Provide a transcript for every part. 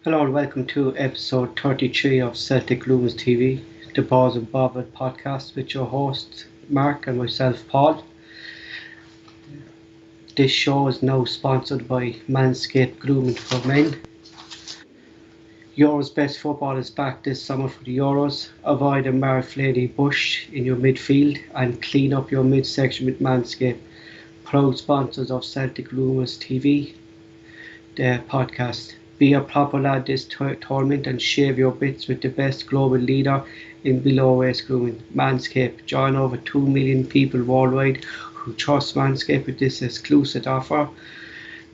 Hello and welcome to episode 33 of Celtic Rumours TV, the Bawz Bovril podcast with your hosts Mark and myself Paul. This show is now sponsored by Manscaped Grooming for Men. Euro's best football is back this summer for the Euros. Avoid a Marflady bush in your midfield and clean up your midsection with Manscaped. Proud sponsors of Celtic Rumours TV, the podcast. Be a proper lad this tournament and shave your bits with the best global leader in below waist grooming, Manscaped. Join over 2 million people worldwide who trust Manscaped with this exclusive offer.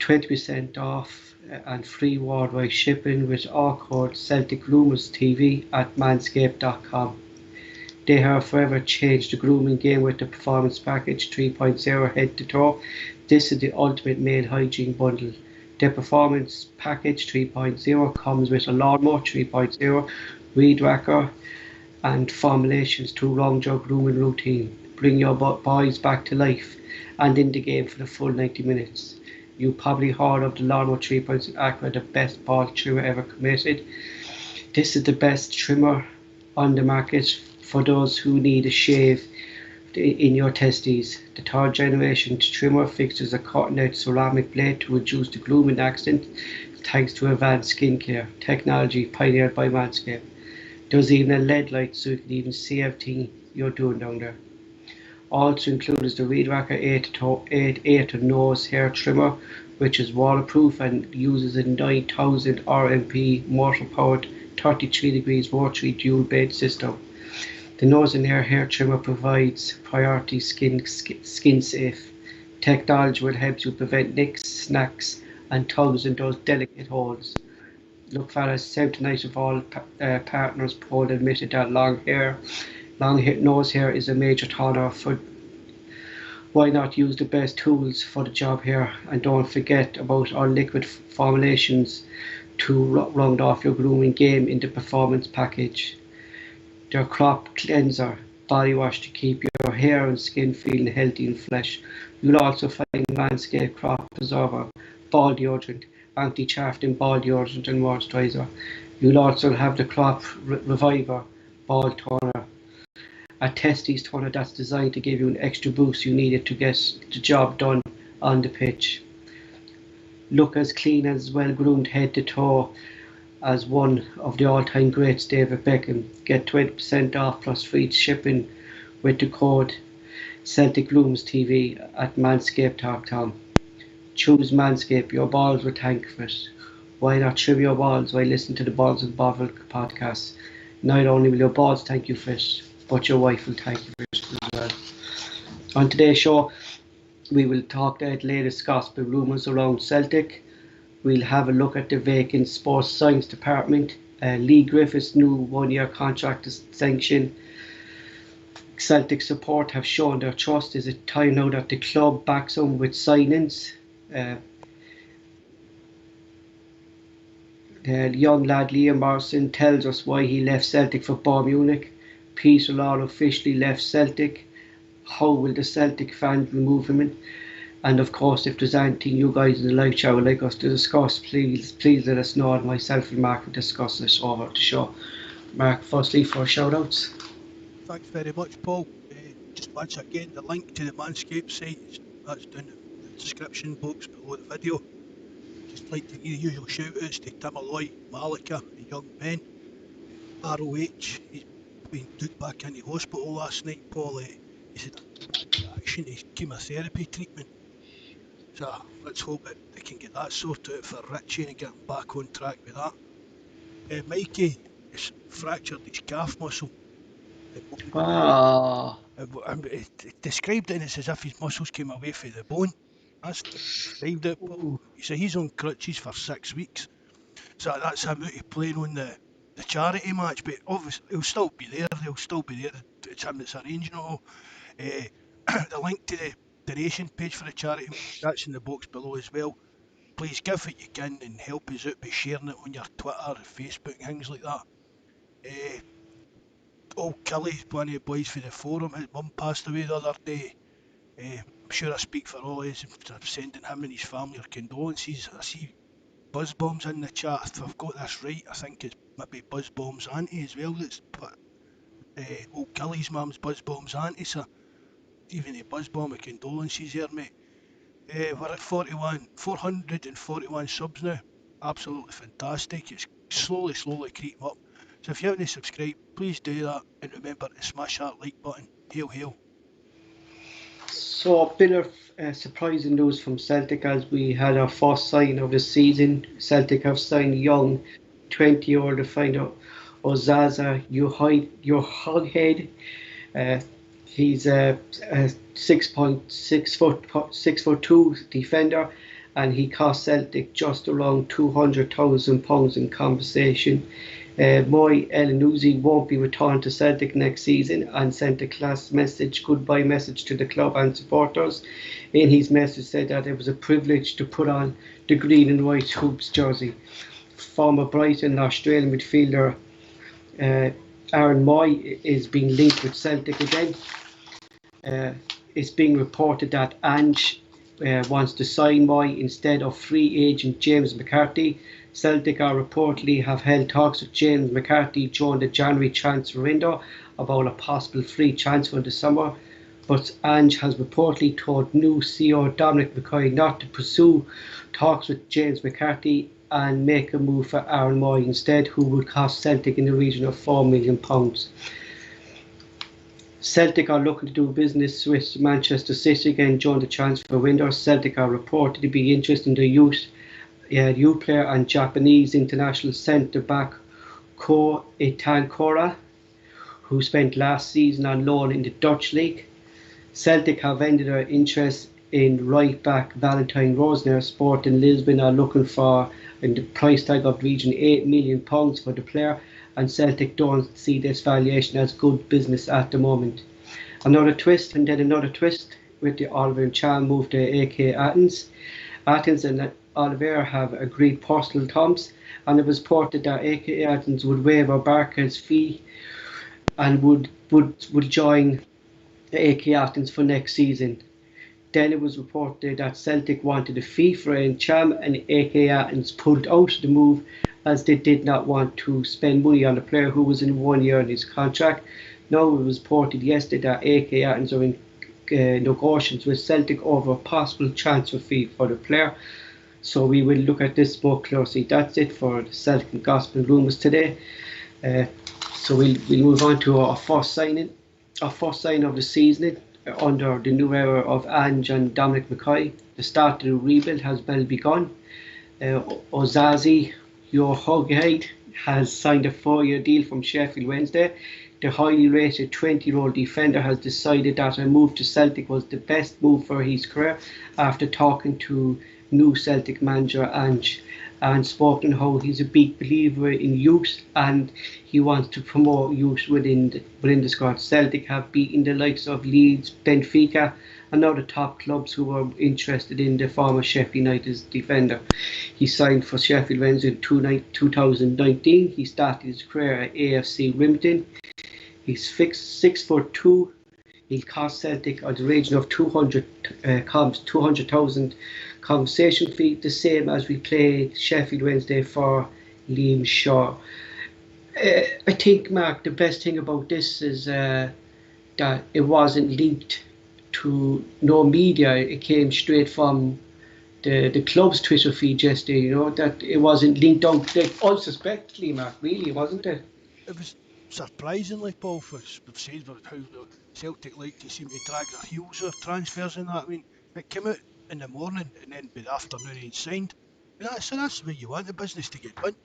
20% off and free worldwide shipping with our code Celtic Rumours TV at manscaped.com. They have forever changed the grooming game with the Performance Package 3.0 head to toe. This is the ultimate male hygiene bundle. The Performance Package 3.0 comes with a Lawnmower 3.0, Weed Whacker, and formulations to round your grooming routine. Bring your boys back to life and in the game for the full 90 minutes. You probably heard of the Lawnmower 3.0 Aqua, the best ball trimmer ever created. This is the best trimmer on the market for those who need a shave in your testes. The third generation trimmer fixes a cutting-edge ceramic blade to reduce the grooming accident thanks to advanced skincare technology pioneered by Manscaped. There's even a LED light so you can even see everything you're doing down there. Also included is the Weed Whacker 8 to nose hair trimmer, which is waterproof and uses a 9000 RMP motor powered 33 degrees rotary dual blade system. The nose and hair trimmer provides priority skin safe technology which helps you prevent nicks, snacks, and tugs in those delicate holes. Look, fellas, 79 of all partners polled admitted that nose hair is a major turn-off. For why not use the best tools for the job here? And don't forget about our liquid formulations to round off your grooming game in the Performance Package. Their crop cleanser body wash to keep your hair and skin feeling healthy and fresh. You'll also find Manscaped crop preserver, ball deodorant, anti-chafing ball deodorant and moisturizer. You'll also have the crop reviver ball toner, a testes toner that's designed to give you an extra boost you needed to get the job done on the pitch. Look as clean as well groomed head to toe as one of the all-time greats, David Beckham. Get 20% off plus free shipping with the code Celtic Rumours TV at manscaped.com. Choose Manscaped, your balls will thank for it. Why not trim your balls while listening to the Bawz Bovril podcast? Not only will your balls thank you for it, but your wife will thank you for it as well. On today's show, we will talk the latest gospel rumours around Celtic. We'll have a look at the vacant sports science department. Lee Griffiths' new one-year contract is sanctioned. Celtic support have shown their trust. Is it time now that the club backs them with signings? The young lad Liam Morrison tells us why he left Celtic for Bayern Munich. Peter Law officially left Celtic. How will the Celtic fans remove him? And of course, if there's anything you guys in the live chat would like us to discuss, please let us know, and myself and Mark will discuss this over the show. Mark, firstly for shout outs. Thanks very much, Paul. Just once again, the link to the Manscaped site, that's down in the description box below the video. Just like to give the usual shout outs to Tim Alloy, Malika, the young men. ROH, he's been took back into hospital last night, Paul. He's had reaction to chemotherapy treatment. So let's hope that they can get that sorted out for Richie and get him back on track with that. Mikey has fractured his calf muscle. It described it as if his muscles came away from the bone. That's described it, Paul. So he's on crutches for 6 weeks. So that's him out of playing on the charity match, but obviously he'll still be there. He'll still be there. It's him that's arranging it all. The link to the donation page for the charity, that's in the box below as well. Please give what you can and help us out by sharing it on your Twitter, Facebook, things like that. Kelly, one of the boys for the forum, his mum passed away the other day. I'm sure I speak for all of us, sending him and his family our condolences. I see Buzz Bombs in the chat. If I've got this right, I think it's maybe Buzz Bomb's auntie as well. That's put old Gilly's mum's Buzz Bomb's auntie. So even a Buzz Bomb with condolences here, mate. We're at 441 subs now. Absolutely fantastic. It's slowly creeping up. So if you haven't subscribed, please do that. And remember to smash that like button. Hail, hail. So a bit of surprising news from Celtic as we had our first sign of the season. Celtic have signed young 20-year-old defender Ozaza your hoghead. He's a 6'2" defender, and he cost Celtic just around £200,000 in compensation. Moy Elyounoussi won't be returned to Celtic next season and sent a goodbye message to the club and supporters. In his message said that it was a privilege to put on the green and white hoops jersey. Former Brighton Australian midfielder Aaron Moy is being linked with Celtic again. It's being reported that Ange wants to sign Moy instead of free agent James McCarthy. Celtic are reportedly have held talks with James McCarthy during the January transfer window about a possible free transfer in the summer, but Ange has reportedly told new CEO Dominic McCoy not to pursue talks with James McCarthy and make a move for Aaron Moy instead, who would cost Celtic in the region of £4 million. Celtic are looking to do business with Manchester City again during the transfer window. Celtic are reported to be interested in the youth player and Japanese international centre-back Ko Itankora, who spent last season on loan in the Dutch league. Celtic have ended their interest in right-back Valentine Rosner. Sporting Lisbon are looking for the price tag of region £8 million for the player, and Celtic don't see this valuation as good business at the moment. Another twist, and then another twist, with the Oliver and Chan move to AK Athens. Athens and Oliver have agreed personal terms, and it was reported that AK Athens would waive Barker's fee and would join AK Athens for next season. Then it was reported that Celtic wanted a fee for Cham, and AK Athens pulled out the move as they did not want to spend money on a player who was in 1 year in his contract. Now it was reported yesterday that AK Athens are in negotiations with Celtic over a possible transfer fee for the player. So we will look at this more closely. That's it for the Celtic and Gospel Rumours today. So we'll move on to our first signing of the season under the new era of Ange and Dominic McCoy. The start of the rebuild has well begun. Ozazi, your hoghead, has signed a 4-year deal from Sheffield Wednesday. The highly rated 20-year-old defender has decided that a move to Celtic was the best move for his career after talking to new Celtic manager Ange, and spoken how he's a big believer in youth and he wants to promote youth within the squad. Celtic have beaten the likes of Leeds, Benfica and other top clubs who were interested in the former Sheffield United's defender. He signed for Sheffield Wednesday in 2019. He started his career at AFC Wimbledon. He's 6'2". He'll cost Celtic at the region of 200,000 compensation fee, the same as we played Sheffield Wednesday for Liam Shaw. I think, Mark, the best thing about this is that it wasn't linked to no media. It came straight from the club's Twitter feed yesterday, that it wasn't linked on unsuspectedly, Mark, really, wasn't it? It was surprisingly, Paul, we've said about how the Celtic like to seem to drag their heels with transfers and that. I mean, it came out in the morning and then by the afternoon he'd signed. And that's the way you want the business to get done.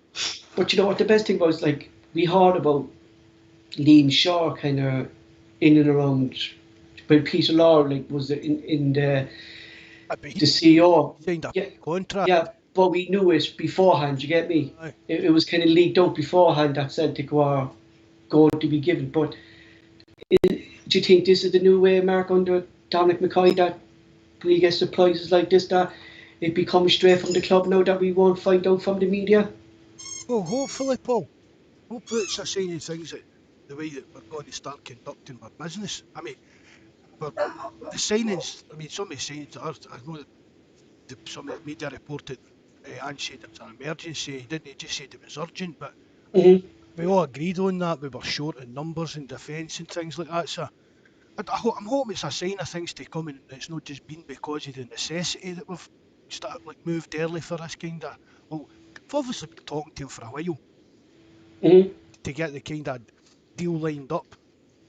But you know what the best thing was, like, we heard about Liam Shaw kind of in and around when Peter Law was in the CEO. Signed a contract. Yeah, but we knew it beforehand, you get me? It was kind of leaked out beforehand that Celtic were going to be given. But do you think this is the new way, Mark, under Dominic McCoy, that we get surprises like this, that it becomes straight from the club now, that we won't find out from the media? Well, hopefully, Paul. Hopefully it's a sign of things that the way that we're going to start conducting our business. I mean, the signings, some of the signings I know that some of the media reported Ange said it was an emergency. He didn't. He just said it was urgent. But Mm-hmm. we all agreed on that. We were short in numbers and defence and things like that. So I'm hoping it's a sign of things to come, and it's not just been because of the necessity that we've moved early for this kind of. Well, we've obviously been talking to him for a while Mm-hmm. to get the kind of deal lined up,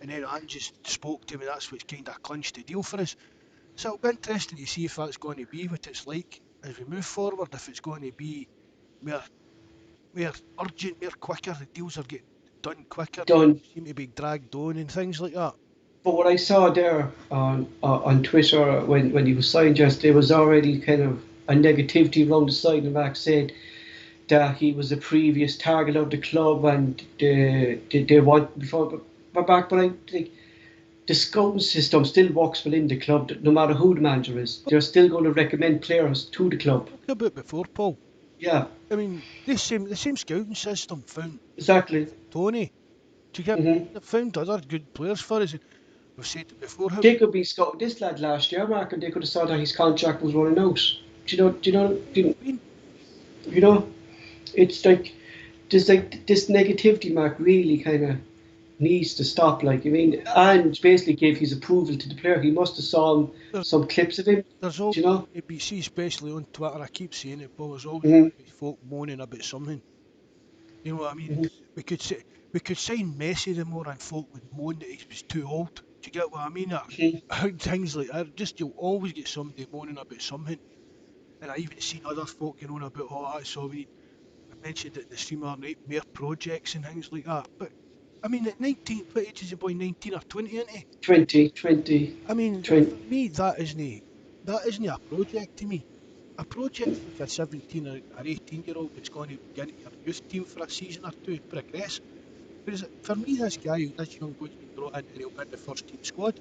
and then Ange just spoke to me. That's what's kind of clinched the deal for us. So it'll be interesting to see if that's going to be what it's like as we move forward. If it's going to be more, more urgent, more quicker. The deals are getting done quicker. They Done. seem to be dragged on and things like that. But what I saw there on Twitter when he was signed yesterday was already kind of a negativity around the side, and Max said that he was a previous target of the club and they want before but back. But I think the scouting system still works within the club, no matter who the manager is. They're still going to recommend players to the club. Talking about before, Paul. Yeah, I mean, the same scouting system found exactly. Tony. Do you get? Hmm. They found other good players for us. And we've said it before. How They could be scouting this lad last year, Mark, and they could have saw that his contract was running out. Do you know? Do you know? been You know? It's like this negativity, Mark, really kind of needs to stop. Like, I mean, and basically gave his approval to the player. He must have saw there's some clips of him. there's always Do you know? ABC, especially on Twitter. I keep saying it, Paul. There's always Hmm. going to be folk moaning about something. You know what I mean? Hmm. We could say we could sign Messi the more and folk would moan that he was too old. Do you get what I mean? Hmm. Things like that. Just you'll always get somebody moaning about something. And I even seen other folk going on about so I mentioned it in the streamer night, mere projects and things like that. But I mean at 19, what age is the boy, 19 or 20, isn't he? 20, 20, I mean, 20. for me that isn't a project to me. A project's like a 17 or 18-year-old that's going to get into your youth team for a season or two and progress. Whereas for me, this young boy's been brought in and he'll be in the first team squad.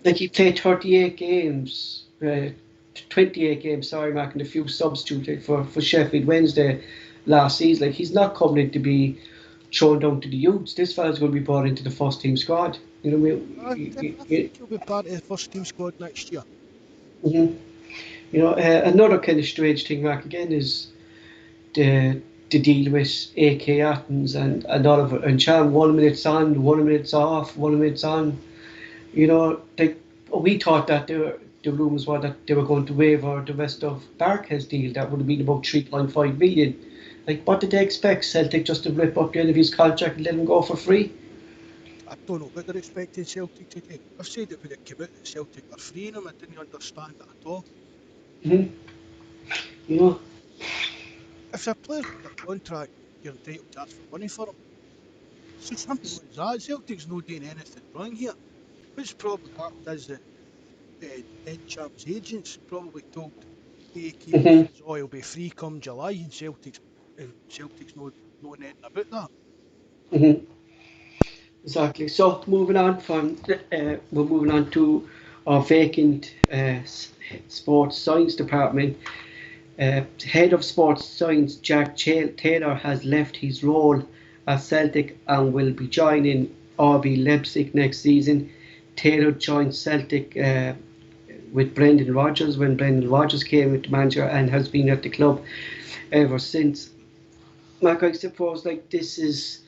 Like he played 38 games, 28 games, sorry, Mark, and a few substituted for Sheffield Wednesday last season. Like he's not coming in to be thrown down to the youths. This fella's going to be brought into the first team squad. You know what I And mean? I think he'll be part of the first team squad next year. Mhm. You know, another kind of strange thing, Mark, again, is the deal with AK Athens and Oliver and Chan. 1 minute's on, 1 minute's off, 1 minute's on. You know, we thought that the rumours were that they were going to waiver the rest of Barker's deal. That would have been about 3.5 million. Like, what did they expect? Celtic just to rip up the end of his contract and let him go for free? I don't know what they're expecting Celtic to do. I've said it when it came out that Celtic were freeing him. I didn't understand it at all. Hmm. You know, If a player's under contract, you're entitled to ask for money for him. It's as simple as that. Celtic's not doing anything wrong here. What's probably happened is that Champ's agents probably told AK hmm Athens, oh, he'll be free come July, and Celtic's not knowing anything about that. hmm exactly. So we're moving on to our vacant sports science department. Head of Sports Science Jack Taylor has left his role at Celtic and will be joining RB Leipzig next season. Taylor joined Celtic with Brendan Rodgers when Brendan Rodgers came with the manager and has been at the club ever since. Mark, I suppose like this is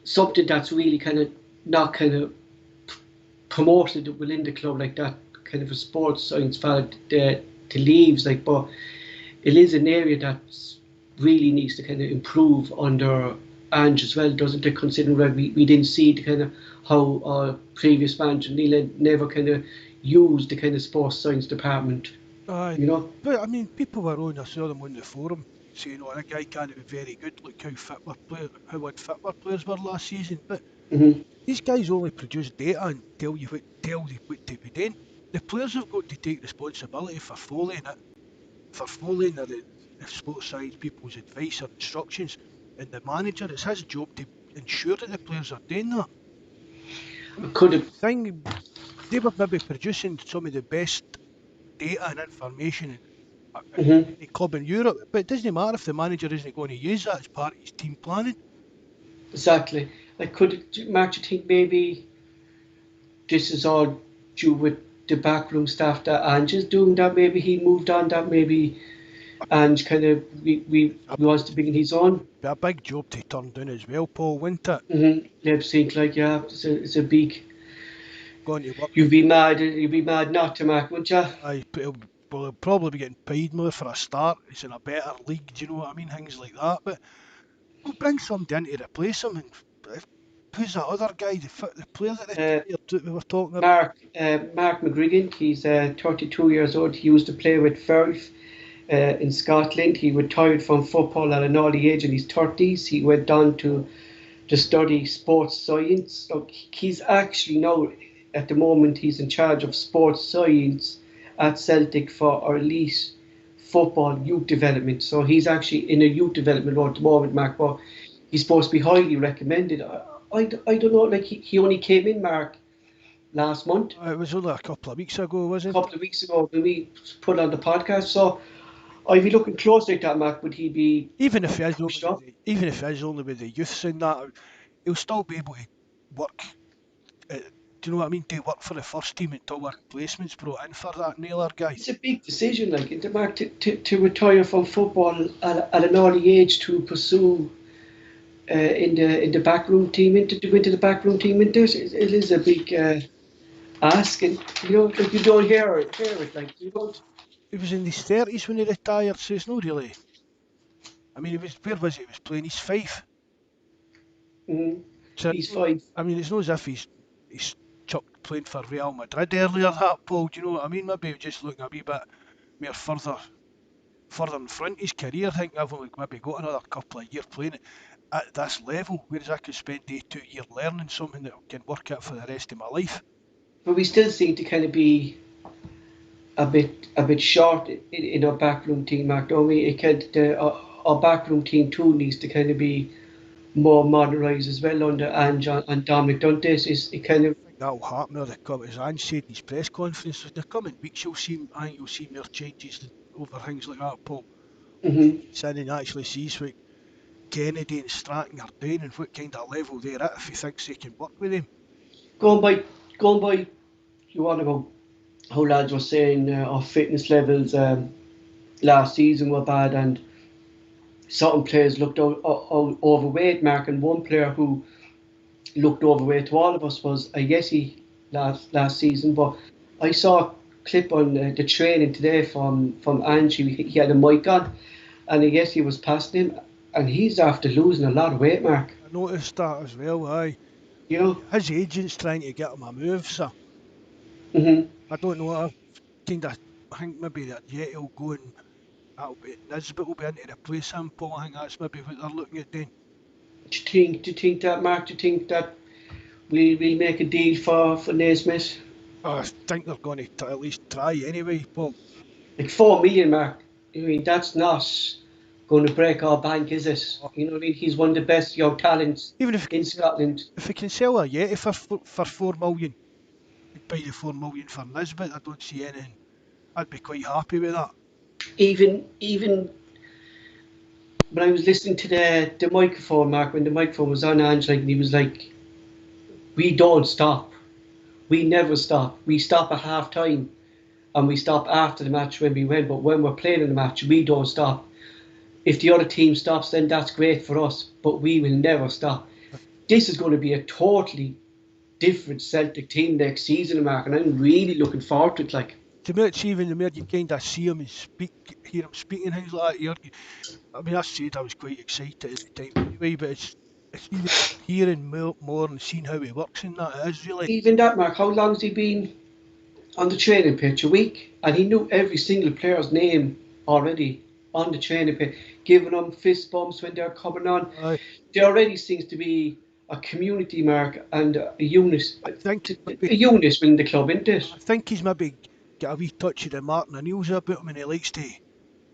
something that's really kind of not kind of promoted within the club like that kind of a sports science fella to leaves like, but it is an area that really needs to kind of improve under Ange as well, doesn't it? Considering that we didn't see the kind of how previous manager Neil never kind of used the kind of sports science department, Aye. you know. But I mean, people were on, I saw them on the forum saying, oh, that guy can't be very good. Look how unfit our players were last season. But Hmm. these guys only produce data and tell you what to be doing. The players have got to take responsibility for following the sports science people's advice or instructions. And the manager, it's his job to ensure that the players are doing that. I mean, Could the have. thing, they were maybe producing some of the best data and information in Hmm. any club in Europe, but it doesn't matter if the manager isn't going to use that as part of his team planning. Exactly. Like, Mark, do you think maybe this is all due with the backroom staff that Ange is doing? That maybe he moved on. That maybe and kind of we wants to bring in his own. Be a big job to turn down as well, Paul, wouldn't it? Leipzig, like yeah, it's a big. Going to work. You'd be mad not to, Mark, wouldn't you? But he'll probably be getting paid more for a start. He's in a better league, do you know what I mean? Things like that. But we'll bring somebody in to replace him. And who's that other guy, the player that Uh, we were talking about? Mark McGrigan, he's 32 years old. He used to play with Firth in Scotland. He retired from football at an early age in his 30s. He went on to study sports science. So he's actually now, at the moment, he's in charge of sports science at Celtic for our elite football youth development. So he's actually in a youth development role at the moment, Mark, but he's supposed to be highly recommended. I don't know, like he only came in, Mark, last month, It was only a couple of weeks ago, a wasn't it? couple of weeks ago when we put on the podcast. So I'd be looking closely at that, Mark. Would he be Even if he is only pushed with up? the, even if he is only with the youths and that, he'll still be able to work. Do you know what I mean? To work for the first team until a replacement's brought in for that Naylor guy. It's a big decision, like, Mark, to retire from football at an early age to pursue in the backroom team, into to go into the backroom team. Into it is a big ask, and like you don't hear it, like you don't. He was in his 30s when he retired, so it's not really. I mean, where was he? He was playing his five. Mm, So, he's fine. I mean, it's not as if he's chucked playing for Real Madrid earlier, that Paul. Do you know what I mean? Maybe just looking a wee bit more further in front of his career. I think I've only maybe got another couple of years playing it at this level, whereas I could spend 2 years learning something that I can work at for the rest of my life. But we still seem to kind of be a bit short in our backroom team, Mark, don't we? Our backroom team too needs to kind of be more modernised as well under Ange and Dominic Dundas. Is it kind of I think that'll happen or as Ange said in his press conference, in the coming weeks I think you'll see more changes over things like that, Paul. Once he mhm. gets in and actually sees what Kennedy and Stratton are doing and what kind of level they're at, if he thinks they can work with him. going by going by you want about how lads were saying our fitness levels last season were bad, and certain players looked overweight. Mark, and one player who looked overweight to all of us was a Yeti last season. But I saw a clip on the training today from Angie. He had a mic on, and a Yeti was passing him, and he's after losing a lot of weight, Mark. I noticed that as well, aye. You know. His agent's trying to get him a move, so hmm I don't know. I think maybe that Yeti will go and Nisbet will be in to replace him, Paul. I think that's maybe what they're looking at doing. Do you think that, Mark? Do you think that we make a deal for Naismith? I think they're going to at least try anyway, Paul. Like 4 million, Mark. I mean, that's not going to break our bank, is it? Oh, You know what I mean? He's one of the best young talents even in Scotland. if we can sell a Yeti for 4 million, we'd buy the 4 million for Nisbet. I don't see anything. I'd be quite happy with that. Even when I was listening to the microphone, Mark, when the microphone was on, Angela, and he was like, "We don't stop. We never stop. We stop at half time, and we stop after the match when we win. But when we're playing in the match, we don't stop. If the other team stops, then that's great for us. But we will never stop." This is going to be a totally different Celtic team next season, Mark, and I'm really looking forward to it. Like, To me, it's even the more you kind of see him and hear him speaking things like that. I mean, I said I was quite excited at the time anyway, but it's even hearing more and seeing how he works in that. It is really. even that, Mark, how long has he been on the training pitch? A week, and he knew every single player's name already on the training pitch, giving them fist bumps when they're coming on. I There already seems to be a community, Mark, and a unit, I think he's maybe a unit within the club, isn't it? I think he's maybe got a wee touch of the Martin O'Neill's about him, and he likes to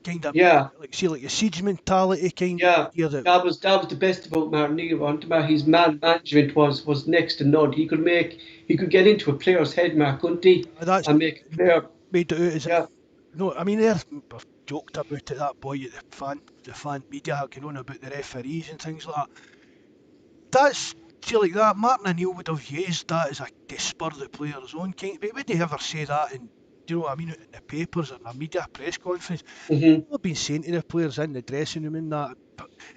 kind of make Yeah, like see like a siege mentality kind of yeah. idea that That was the best about Martin Neal. His man management was next to none. He could get into a player's head, Mark, couldn't he? that's And make a player. made it out as Yeah, if no. I mean, they've joked about it. That boy at the fan media going on about the referees and things like that. That's see like that. Martin O'Neill would have used that as a to spur the players on. Kind, but would he ever say that in do you know what I mean, in the papers or in a media press conference, Hmm. I've been saying to the players in the dressing room and that,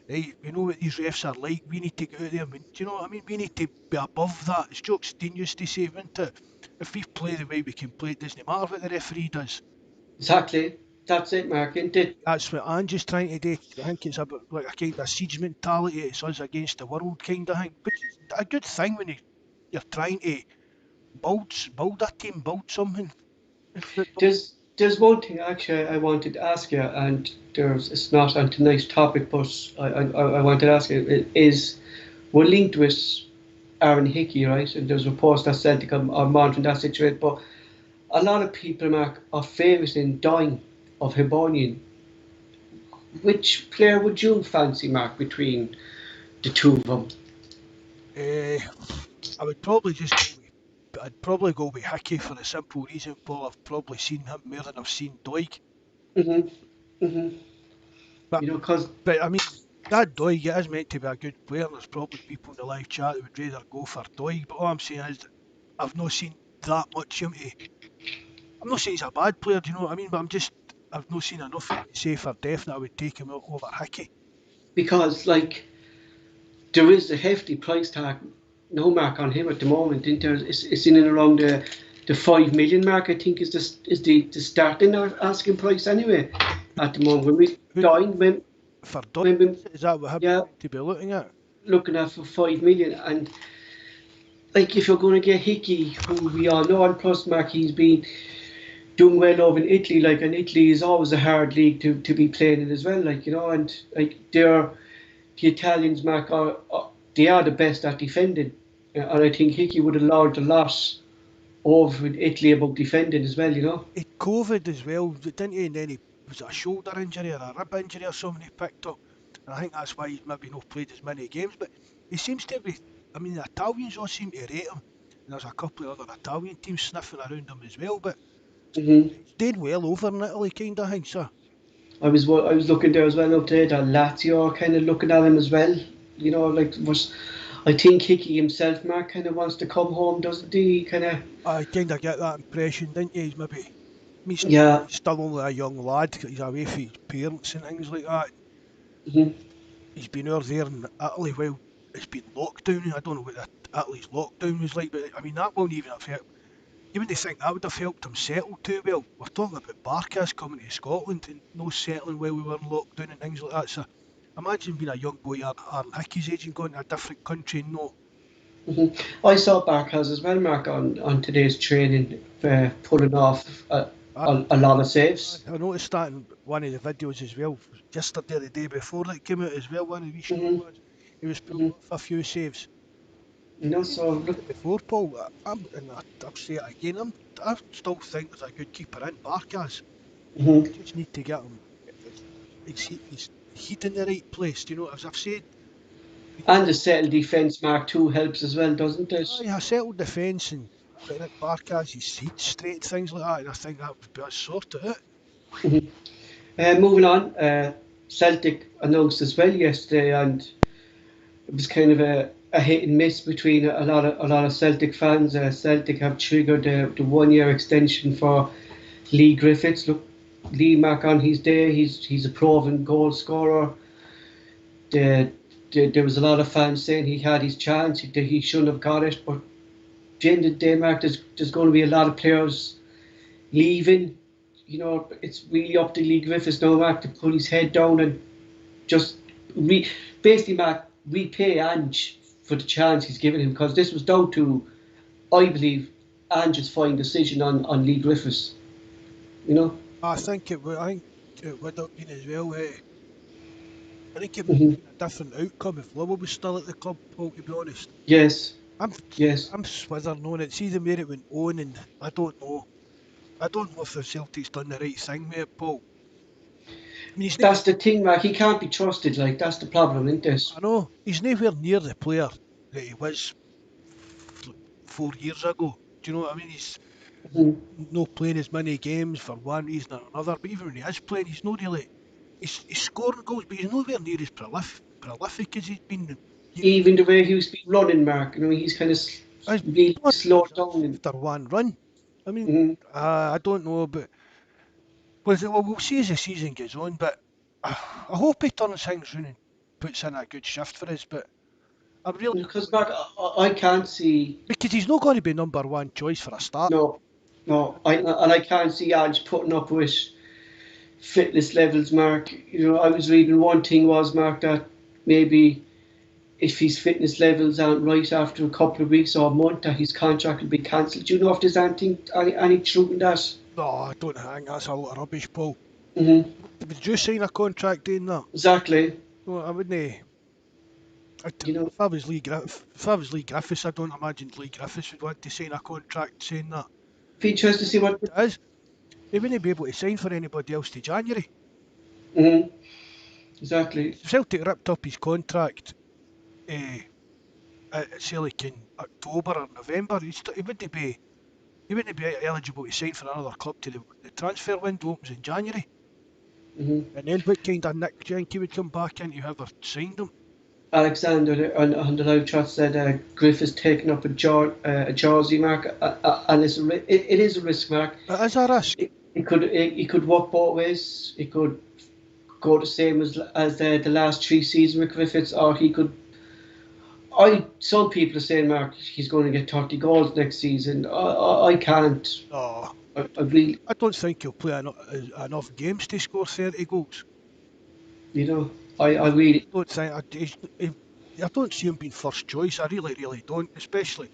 right, we know what these refs are like, we need to get out there, do you know what I mean? We need to be above that. It's Jock Stein used to say, isn't it? If we play the way we can play, it doesn't matter what the referee does. Exactly. That's it, Mark, isn't it? That's what Ange's trying to do. I think it's about like a kind of siege mentality. It's us against the world kind of thing. Which is a good thing when you're trying to build a team, build something in football. There's one thing actually I wanted to ask you, and it's not on tonight's topic, but I wanted to ask you is we're linked with Aaron Hickey, right? And there's reports that Celtic are monitoring that situation, but a lot of people, Mark, are famous in dying of Hibernian. Which player would you fancy, Mark, between the two of them? Uh, I would probably just go with, I'd probably go with Hickey for the simple reason, Paul. I've probably seen him more than I've seen Doig. Hmm. Hmm. But You know, because I mean, that Doig is meant to be a good player. There's probably people in the live chat that would rather go for Doig. But all I'm saying is, I've not seen that much of him. I'm not saying he's a bad player, do you know what I mean? But I've not seen enough of him to say for definite I would take him over Hickey. like there is a hefty price tag, no mark on him at the moment. Isn't there? It's in and around the 5 million mark. I think is the starting or asking price anyway at the moment. When we Who dying for Doig? when we Is that what I'm yeah meant to be looking at? looking at for 5 million, and like if you're going to get Hickey, who we all know, and plus Mark, he's been doing well over in Italy. Like, and Italy is always a hard league to be playing in as well. Like, and like the Italians, Mark, they are the best at defending, and I think Hickey would have learned a lot over in Italy about defending as well. He COVID as well, didn't he? And then he was it a shoulder injury or a rib injury or something he picked up. And I think that's why he's maybe not played as many games. But he seems to be. I mean, the Italians all seem to rate him. And there's a couple of other Italian teams sniffing around him as well. But Hmm. he's doing well over in Italy, kind of thing, sir. I was looking there as well up there. That Lazio are kind of looking at him as well. Like was I think Hickey himself, Mark, kind of wants to come home, doesn't he? Kind of. I kind of get that impression, didn't you? He's maybe. I mean, Yeah. he's still only a young lad. He's away from his parents and things like that. Hmm. He's been over there in Italy while it's been lockdown. I don't know what Italy's lockdown was like, but I mean, that won't even have helped. You wouldn't think that would have helped him settle too well. We're talking about Barkas coming to Scotland and no settling while we were in lockdown and things like that. So imagine being a young boy Aaron Hickey's age and going to a different country and no. Hmm. I saw Barkas as well, Mark, on today's training, pulling off I, a lot of saves. I noticed that in one of the videos as well. Yesterday, the day before that came out as well, one of the wee short Hmm. ones. He was pulling Hmm. off a few saves. So I've said look. it before, Paul. I'll say it again. I still think there's a good keeper in Barkas. Hmm. We just need to get him his heat in the right place. You know, as I've said, we just And the settled defence, Mark, too, helps as well, doesn't it? a settled defence and getting it Barkas his heat straight, things like that. And I think that would be us sorted out. Mhm. Moving on, Celtic announced as well yesterday, and it was kind of a hit and miss between a lot of Celtic fans. Celtic have triggered the 1 year extension for Lee Griffiths. Look, Lee, Mark, on his day, he's a proven goal scorer. There was a lot of fans saying he had his chance, that he shouldn't have got it. But at the end of the day, Mark, there's going to be a lot of players leaving. It's really up to Lee Griffiths now, Mark, to put his head down and just basically, Mark, repay Ange for the chance he's given him, because this was down to, I believe, Ange's fine decision on Lee Griffiths. You know. I think it would. I think it would have been as well. I think it might have Hmm. been a different outcome if Lowell was still at the club, Paul. To be honest, Yes. I'm Yes. I'm swithering on it. See the way it went on, and I don't know. I don't know if the Celtics done the right thing with it, Paul. I mean, That's the thing, Mark. He can't be trusted. Like, that's the problem, isn't it? I know he's nowhere near the player that he was 4 years ago. Do you know what I mean? He's Mhm. not playing as many games for one reason or another. But even when he is playing, he's not really. He's scoring goals, but he's nowhere near as prolific as he's been. You, Even the way he's been running, Mark. He's kind of he's really blood slowed down. after one run. I mean, Hmm. I don't know, but well, we'll see as the season goes on. But I hope he turns things round and puts in a good shift for us. But I really Because Mark, I can't see. because he's not going to be number one choice for a start. No, no, I can't see Ange putting up with fitness levels, Mark. I was reading one thing was, Mark, that maybe if his fitness levels aren't right after a couple of weeks or a month, that his contract will be cancelled. Do you know if there's any truth in that? No, I don't think that's a lot of rubbish, Paul. Hmm. Would you sign a contract doing that? Exactly. No, I wouldn't. You know, If I was if I was Lee Griffiths, I don't imagine Lee Griffiths would want to sign a contract saying that. be interested to see what. It is. He wouldn't be able to sign for anybody else to January. Hmm. Exactly. Celtic ripped up his contract uh, say like in October or November. He wouldn't be eligible to sign for another club till the transfer window opens in January. Hmm. And then what kind of Nick Jenky would come back into whoever signed him? Alexander on the live chat said Griff is taking up a Jersey, Mark, and it is a risk, Mark. It is a risk. It could work both ways. It could go the same as the last three seasons with Griffiths, or he could. Some people are saying, Mark, he's going to get 30 goals next season. I can't. No, I really, I don't think he'll play enough games to score 30 goals. you know, I really. Don't think I don't see him being first choice. I really, really don't. Especially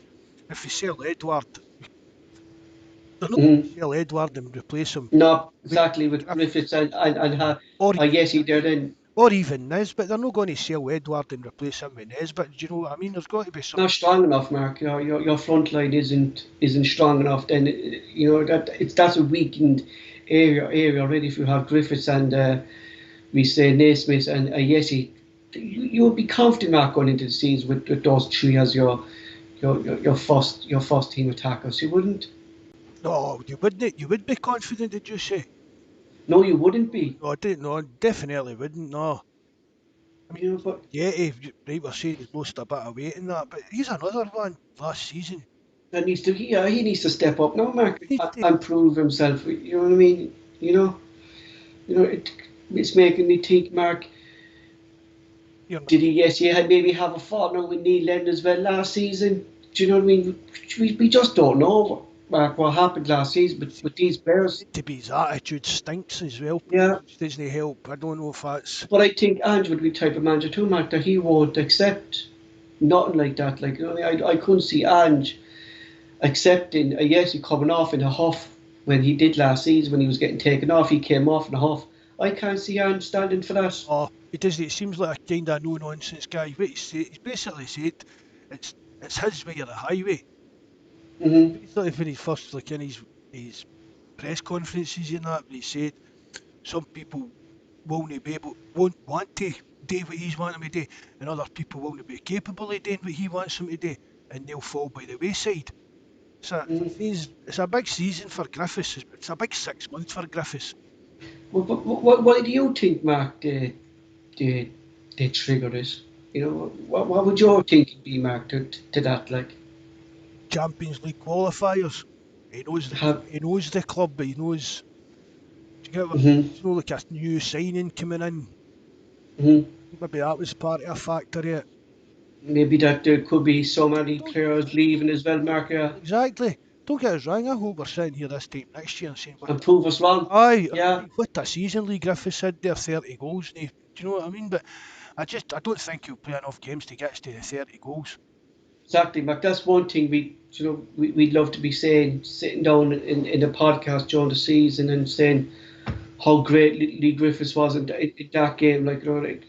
if you sell Edward, they're not going to Mhm. sell Edward and replace him Not with exactly with Griff Griffiths and or yes, even he did. Nez, Then or even Nez. But they're not going to sell Edward and replace him with Nez. But do you know what I mean? There's got to be some. not strong enough, Mark. Your front line isn't strong enough. Then that's a weakened area already. If you have Griffiths and we say Naismith and Yeti, you would be confident, Mark, going into the season with those three as your first team attackers. You wouldn't. No, you wouldn't. You would be confident, did you say? No, you wouldn't be. No, I didn't. No, definitely wouldn't. No, I mean, But yeah, right, we're saying he's lost a bit of weight in that, but he's another one last season. he needs to step up now, Mark, He needs to, and prove himself. You know what I mean? You know, it's making me think, Mark. you know, Did he? Yes, he had maybe have a partner with Neil Lennon as well last season. Do you know what I mean? We just don't know, Mark, what happened last season with these players. to be his attitude stinks as well, Yeah, which doesn't help. I don't know if that's. but I think Ange would be the type of manager too, Mark, that he won't accept nothing like that. Like, I couldn't see Ange accepting a Yeti coming off in a huff when he did last season when he was getting taken off. He came off in a huff. I can't see Ange standing for that. Oh, he doesn't. It seems like a kind of no nonsense guy. What he's basically said it's it's his way or the highway. Hmm. Basically, when he first like in his press conferences and that, when he said some people won't want to do what he's wanting to do, and other people won't be capable of doing what he wants them to do, and they'll fall by the wayside. It's a big season for Griffiths. It's a big 6 months for Griffiths. Why do you think, Mark, they trigger it? What would your thinking be, Mark, to that? Like, Champions League qualifiers. have. He knows the club, but he knows. Do you get what I mean? Hmm. It's not like a new signing coming in. Hmm. Maybe that was part of a factor of it. Maybe that there could be so many Don't players leaving as well, Mark, exactly. Don't get us wrong. I hope we're sitting here this time next year and saying, and prove us wrong. Yeah, what a season Lee Griffiths had there, 30 goals. Do you know what I mean? But I don't think he'll play enough games to get us to the 30 goals. exactly, Mark. That's one thing we'd love to be saying, sitting down in a podcast during the season and saying how great Lee Griffiths was in that game. Like He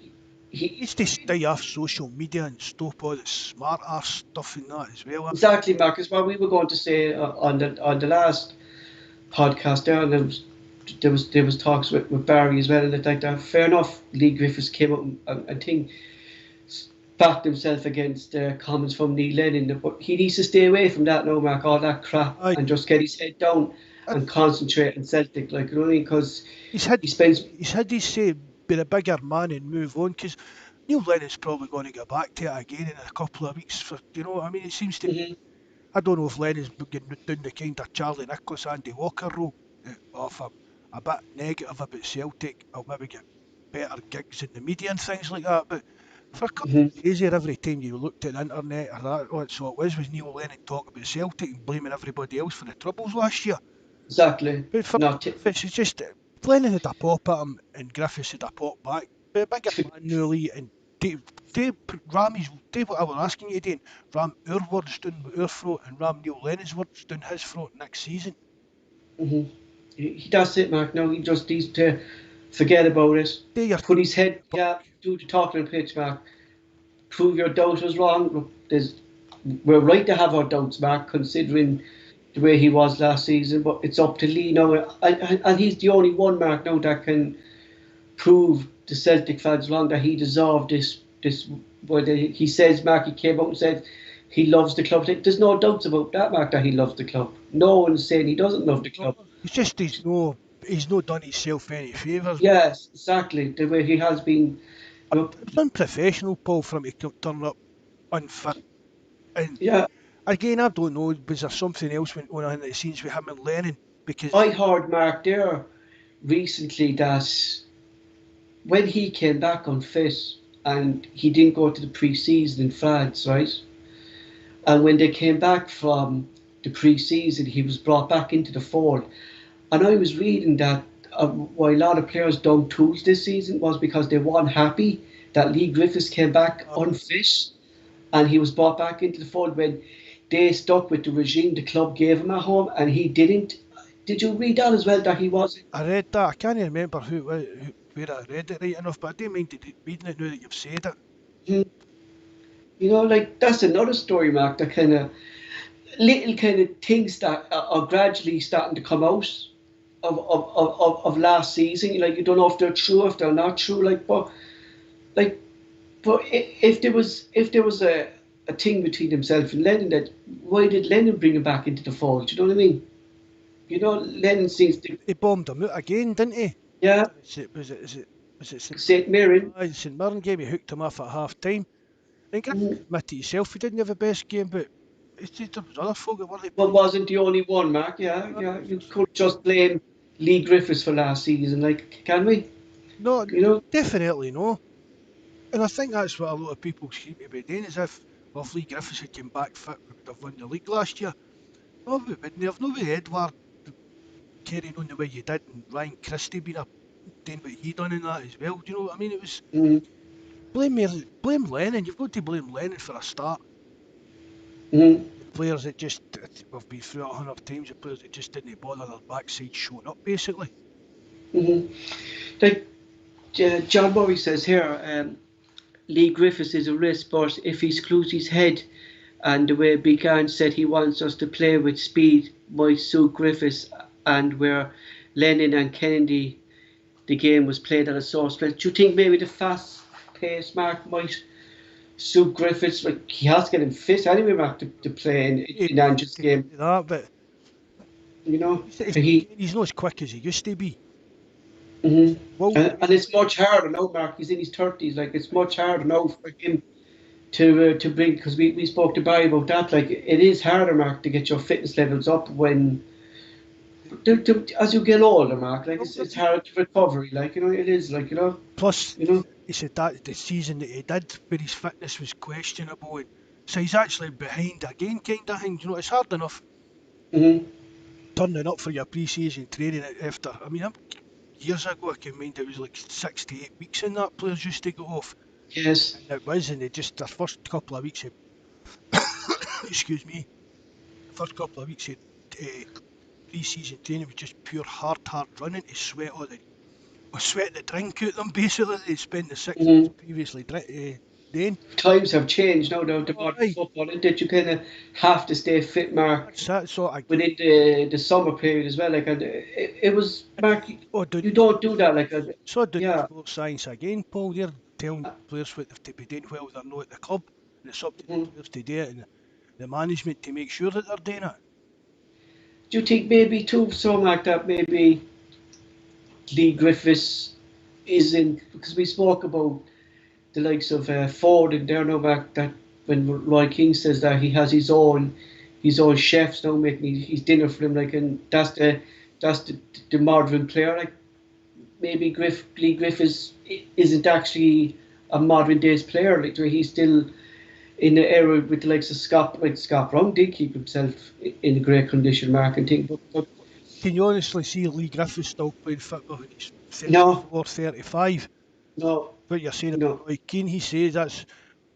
he needs to stay off social media and stop all the smart ass stuff and that as well. I mean, exactly, Mark, is what we were going to say on the last podcast there, and there was talks with Barry as well, and it's like that. Fair enough, Lee Griffiths came up and I think backed himself against comments from Neil Lennon, but he needs to stay away from that now, Mark, all that crap, I, and just get his head down I, and concentrate on Celtic, like, you know what I mean? Because he's had he spends. he's had his say, be a bigger man and move on because Neil Lennon's probably going to go back to it again in a couple of weeks. For you know what I mean? It seems to me Mhm. I don't know if Lennon's getting doing the kind of Charlie Nicholas, Andy Walker role. If I'm a bit negative about Celtic, I'll maybe get better gigs in the media and things like that. But for a couple Hmm. of days here, every time you looked at the internet or that, what so it was Neil Lennon talking about Celtic and blaming everybody else for the troubles last year. Exactly. But for Not. Griffiths, it's just Lennon had a pop at him and Griffiths had a pop back. But a bigger man, Newley, and Dave Ram's Dave, what I was asking you, Dane, Ram our words down our throat and Ram Neil Lennon's words down his throat next season. Hmm. That's it, Mark. No, he just needs to forget about it. Do your Put thing, his head, yeah, do the talking on the pitch, Mark. Prove your doubters wrong. Look, we're right to have our doubts, Mark, considering the way he was last season. But it's up to Lee now, and he's the only one, Mark, now that can prove the Celtic fans wrong that he deserved this. What he says, Mark, he came out and said he loves the club. There's no doubts about that, Mark, that he loves the club. No one's saying he doesn't love the club. it's just he's no done himself any favours. Yes, exactly. The way he has been. You know, It's unprofessional, Paul, for him to turn up unfit. And yeah, again, I don't know, was there something else went on behind the scenes with him and Lennon? I Because heard Mark there recently that when he came back on fit and he didn't go to the pre-season in France, right? And when they came back from the pre-season, he was brought back into the fold. And I was reading that why a lot of players done tools this season was because they weren't happy that Lee Griffiths came back unfit and he was brought back into the fold when they stuck with the regime the club gave him at home and he didn't. Did you read that as well that he wasn't? I read that. I can't remember where I read it right enough, but I don't mind reading it now that you've said it. You know, like that's another story, Mark. That kind of little kind of things that are gradually starting to come out of last season. Like you don't know if they're true, if they're not true. Like, but if there was a thing between himself and Lennon, that why did Lennon bring him back into the fold? Do you know what I mean? You know, Lennon seems to, He bombed him out again, didn't he? yeah, Was it St. Mirren. St Mirren game? He hooked him off at half time. And Griffiths Mm, admitted himself he didn't have the best game, but it's just there was other folk that weren't but playing. wasn't the only one, Mark. Yeah, yeah. You could just blame Lee Griffiths for last season, like, can we? No, You know. definitely no. And I think that's what a lot of people seem to be doing, as if, well, if Lee Griffiths had come back fit, we would have won the league last year. No, we wouldn't have. No, with Edward carrying on the way you did, and Ryan Christie being doing what he done in that as well. Do you know what I mean? It was Mm, blame Lennon. You've got to blame Lennon for a start. mm, The players that just we've been through it 100 times. The players that just didn't bother their backside showing up, basically. mm. Like John Murray says here, Lee Griffiths is a risk, but if he screws his head and the way Began said he wants us to play with speed might suit Griffiths, and where Lennon and Kennedy, the game was played at a source place. Do you think maybe the fast pace, Mark, might suit Griffiths? Like he has to get him fit anyway, Mark, to play in Andrew's game. That, but You know, he's, he. he's not as quick as he used to be. Mhm. Well, And it's much harder now, Mark. He's in his 30s. Like it's much harder now for him to bring, because we spoke to Barry about that. Like it is harder, Mark, to get your fitness levels up when as you get older, Mark. Like it's hard to recovery. Like it is. Like plus, you know. he said that the season that he did, where his fitness was questionable, and so he's actually behind again, kind of thing. You know, it's hard enough Hmm. turning up for your pre-season training after. I mean, years ago I can mind it was like 6 to 8 weeks in that players used to go off, Yes. and it was, and they just their first couple of weeks, excuse me, the first couple of weeks of pre-season training was just pure hard running to sweat all the sweat the drink out them basically. They spent the 6 weeks Hmm. previously doing. Times have changed now. The Oh, modern aye, football, that you kind of have to stay fit, Mark, that's that sort of. within the summer period as well. Like and it was, Mark. Oh, You don't do that. Like so doing the yeah. sports science again, Paul. They're telling players what they've to be doing while they're not at the club, and it's up to the Mhm. players to do it and the management to make sure that they're doing it. Do you think maybe too, so like that maybe Lee Griffiths is in, because we spoke about the likes of Ford and there no back that when Roy King says that he has his own his own chefs now making his dinner for him. Like, and that's the modern player. Like, maybe Lee Griffiths isn't actually a modern days player. Like, he's still in the era with the likes of Scott. Like, Scott Brown did keep himself in a great condition, Mark, and thing. But Can you honestly see Lee Griffiths still playing football when he's no, 34, 35? no, What you're saying about no. Roy Keane, he says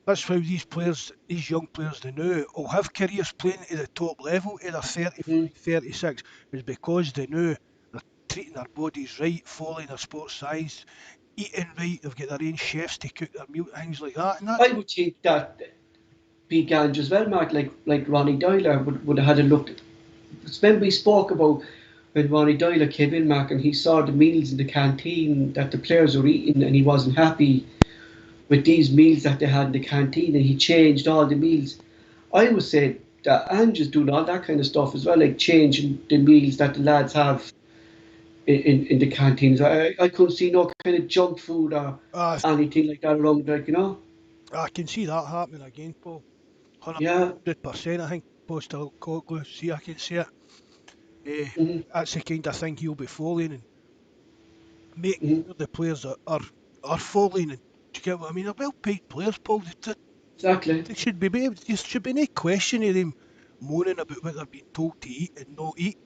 that's how these players, these young players they now will have careers playing at the top level at their 35, Mm-hmm. 36, is because they know they're treating their bodies right, following their sports science, eating right, they've got their own chefs to cook their meal, things like that. And I that's would think that big Ange as well, Mark, like Ronnie Dyler would have had a look. Remember we spoke about when Ronnie Dyler came in, Mark, and he saw the meals in the canteen that the players were eating, and he wasn't happy with these meals that they had in the canteen, and he changed all the meals. I would say that Ange is doing all that kind of stuff as well, like changing the meals that the lads have in the canteens. I couldn't see no kind of junk food or uh, anything like that around, like, I can see that happening again, Paul. Yeah. 100%, I think Postecoglou, see, I can see it. Hmm. That's the kind of thing he'll be following and making Hmm. sure the players are following. And do you get what I mean? They're well paid players, Paul. Exactly. They should be able, there should be no question of them moaning about what they're being told to eat and not eat.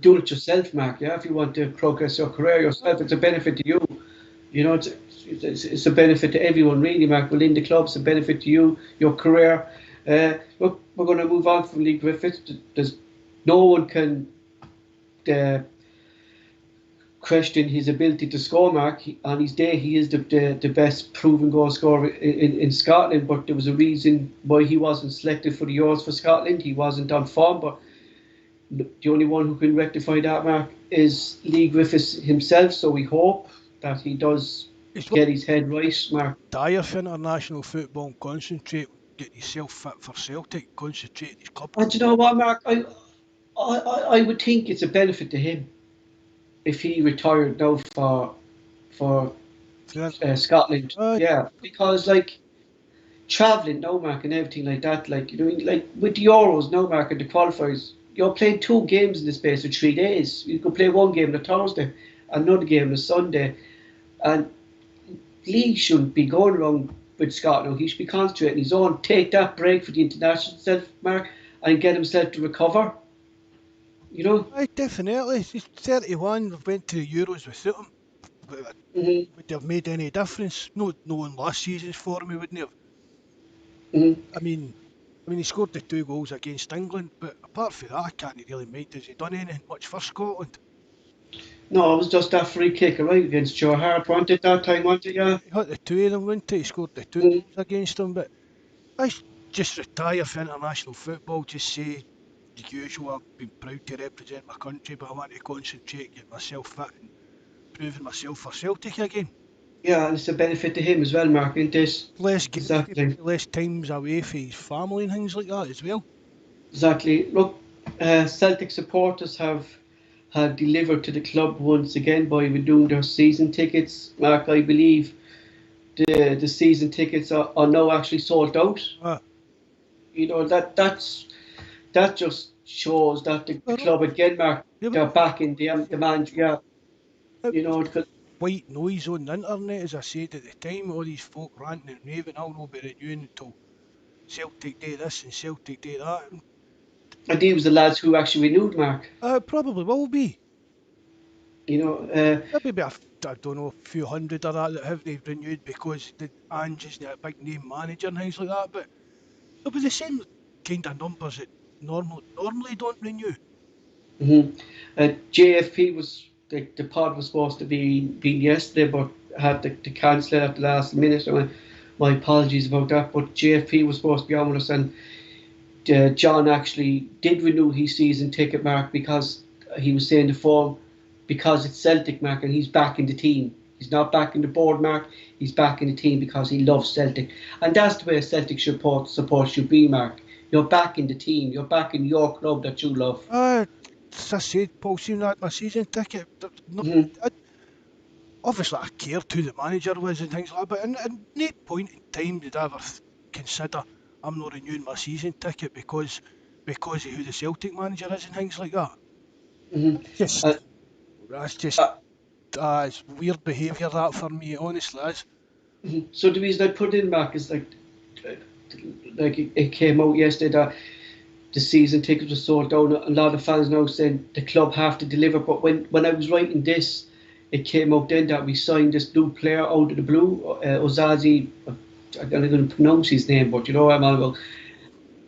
Do it yourself, Mark. Yeah, if you want to progress your career yourself, it's a benefit to you. It's a benefit to everyone, really, Mark. Within the club, it's a benefit to you, your career. Look, we're going to move on from Lee Griffiths. There's no one can uh, question his ability to score, Mark. On his day, he is the best proven goal scorer in Scotland. But there was a reason why he wasn't selected for the Euros for Scotland. He wasn't on form, but the only one who can rectify that, Mark, is Lee Griffiths himself. So we hope that he does It's what get his head right, Mark. dire for international football and concentrate, get himself fit for Celtic, concentrate on his club And you career. know what, Mark? I would think it's a benefit to him if he retired now for For Scotland. uh, Yeah, because like traveling now, Mark, and everything like that. Like, like with the Euros now, Mark, and the qualifiers, you're playing two games in the space of 3 days. You could play one game on a Thursday, another game on a Sunday, and Lee shouldn't be going around with Scotland. He should be concentrating his own. Take that break for the international self, Mark, and get himself to recover. You know. definitely. He's 31, went to the Euros without him. Hmm. Would they have made any difference? No, knowing last season's form, he wouldn't have. Hmm. I mean, he scored the 2 goals against England, but apart from that, I can't really mind. Has he done anything much for Scotland? No, it was just that free kick, right, against Joe Hart. Wanted that time, wanted, yeah. He hit the two of them, wouldn't he? He scored the two Mm. goals against them, but I just retire from international football. Just say the usual. I've been proud to represent my country, but I want to concentrate, get myself fit, and proving myself for Celtic again. Yeah, and it's a benefit to him as well, Mark, isn't this? Less games to play, Exactly. less times away from his family and things like that as well. Exactly. Look, Celtic supporters have delivered to the club once again by renewing their season tickets. Mark, I believe the season tickets are now actually sold out. Uh, That just shows that the they're all, club again, Mark, they were they're all backing the fucking man. Yeah, it you was know, 'cause- white noise on the internet, as I said at the time. All these folk ranting and raving, I'll not be renewing until Celtic do this and Celtic do that. And and these was the lads who actually renewed, Mark. probably will be. You know, Maybe be I don't know, a few hundred of that have they renewed because the Ange is a big name manager and things like that. But it'll be the same kind of numbers that normally don't renew. mhm. JFP was the pod was supposed to be yesterday, but had to cancel it at the last minute. So my apologies about that. But JFP was supposed to be on with us, and John actually did renew his season ticket, Mark, because he was saying the form because it's Celtic, Mark, and he's back in the team. He's not back in the board, Mark. He's back in the team because he loves Celtic, and that's the way a Celtic support should be, Mark. You're back in the team. You're back in your club that you love. As I said, Paul, seeing that my season ticket, no, Mhm. obviously I cared who the manager was and things like that, but at no point in time did I ever consider I'm not renewing my season ticket because because of who the Celtic manager is and things like that. Mhm. Uh, That's just uh, it's weird behaviour that for me, honestly is. so the reason I put it in, Mark, is uh, like it came out yesterday that the season tickets were sold down. A lot of fans now saying the club have to deliver. But when I was writing this, it came out then that we signed this new player out of the blue, Ozazi. I'm not going to pronounce his name, but you know what I'm on about.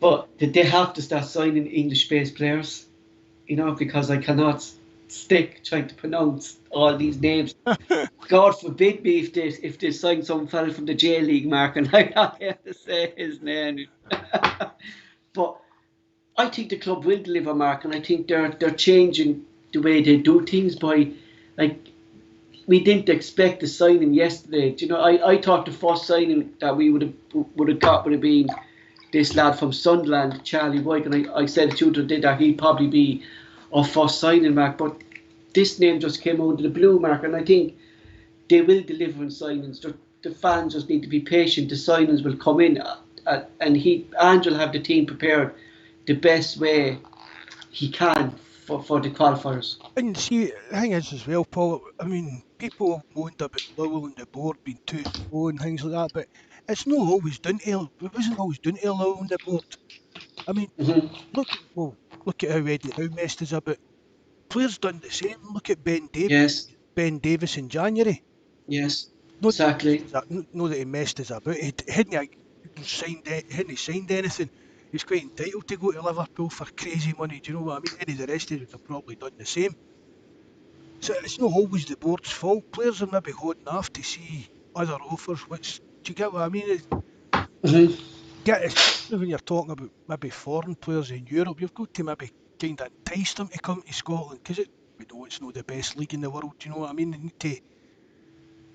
But they have to start signing English-based players, you know, because I cannot stick trying to pronounce all these names. God forbid me if they sign some fella from the J League, Mark, and I have to say his name. But I think the club will deliver, Mark, and I think they're changing the way they do things by, like, we didn't expect the signing yesterday. Do you know, I thought the first signing that we would have got would have been this lad from Sunderland, Charlie White, and I said to you today that he'd probably be our first signing, Mark. But this name just came out of the blue, Mark, and I think they will deliver in signings. The fans just need to be patient. The signings will come in, and Ange will have the team prepared the best way he can for the qualifiers. And see, the thing is as well, Paul, I mean, people have moaned about Lowell and the board being too slow and things like that, but it's not always down to, it wasn't always down to Lowell and the board. I mean, Hmm. look at how Eddie Howe messed us about. Players done the same. Look at Yes, Ben Davis in January. yes, Not that he messed exactly. us up, not that he messed us about. He hadn't signed anything. He's quite entitled to go to Liverpool for crazy money. Do you know what I mean? Any of the rest of us would have probably done the same. So it's not always the board's fault. Players are maybe holding off to see other offers. Which do you get what I mean? Hmm. Get especially when you're talking about maybe foreign players in Europe, you've got to maybe kind of entice them to come to Scotland because we know it's not the best league in the world. Do you know what I mean? They need to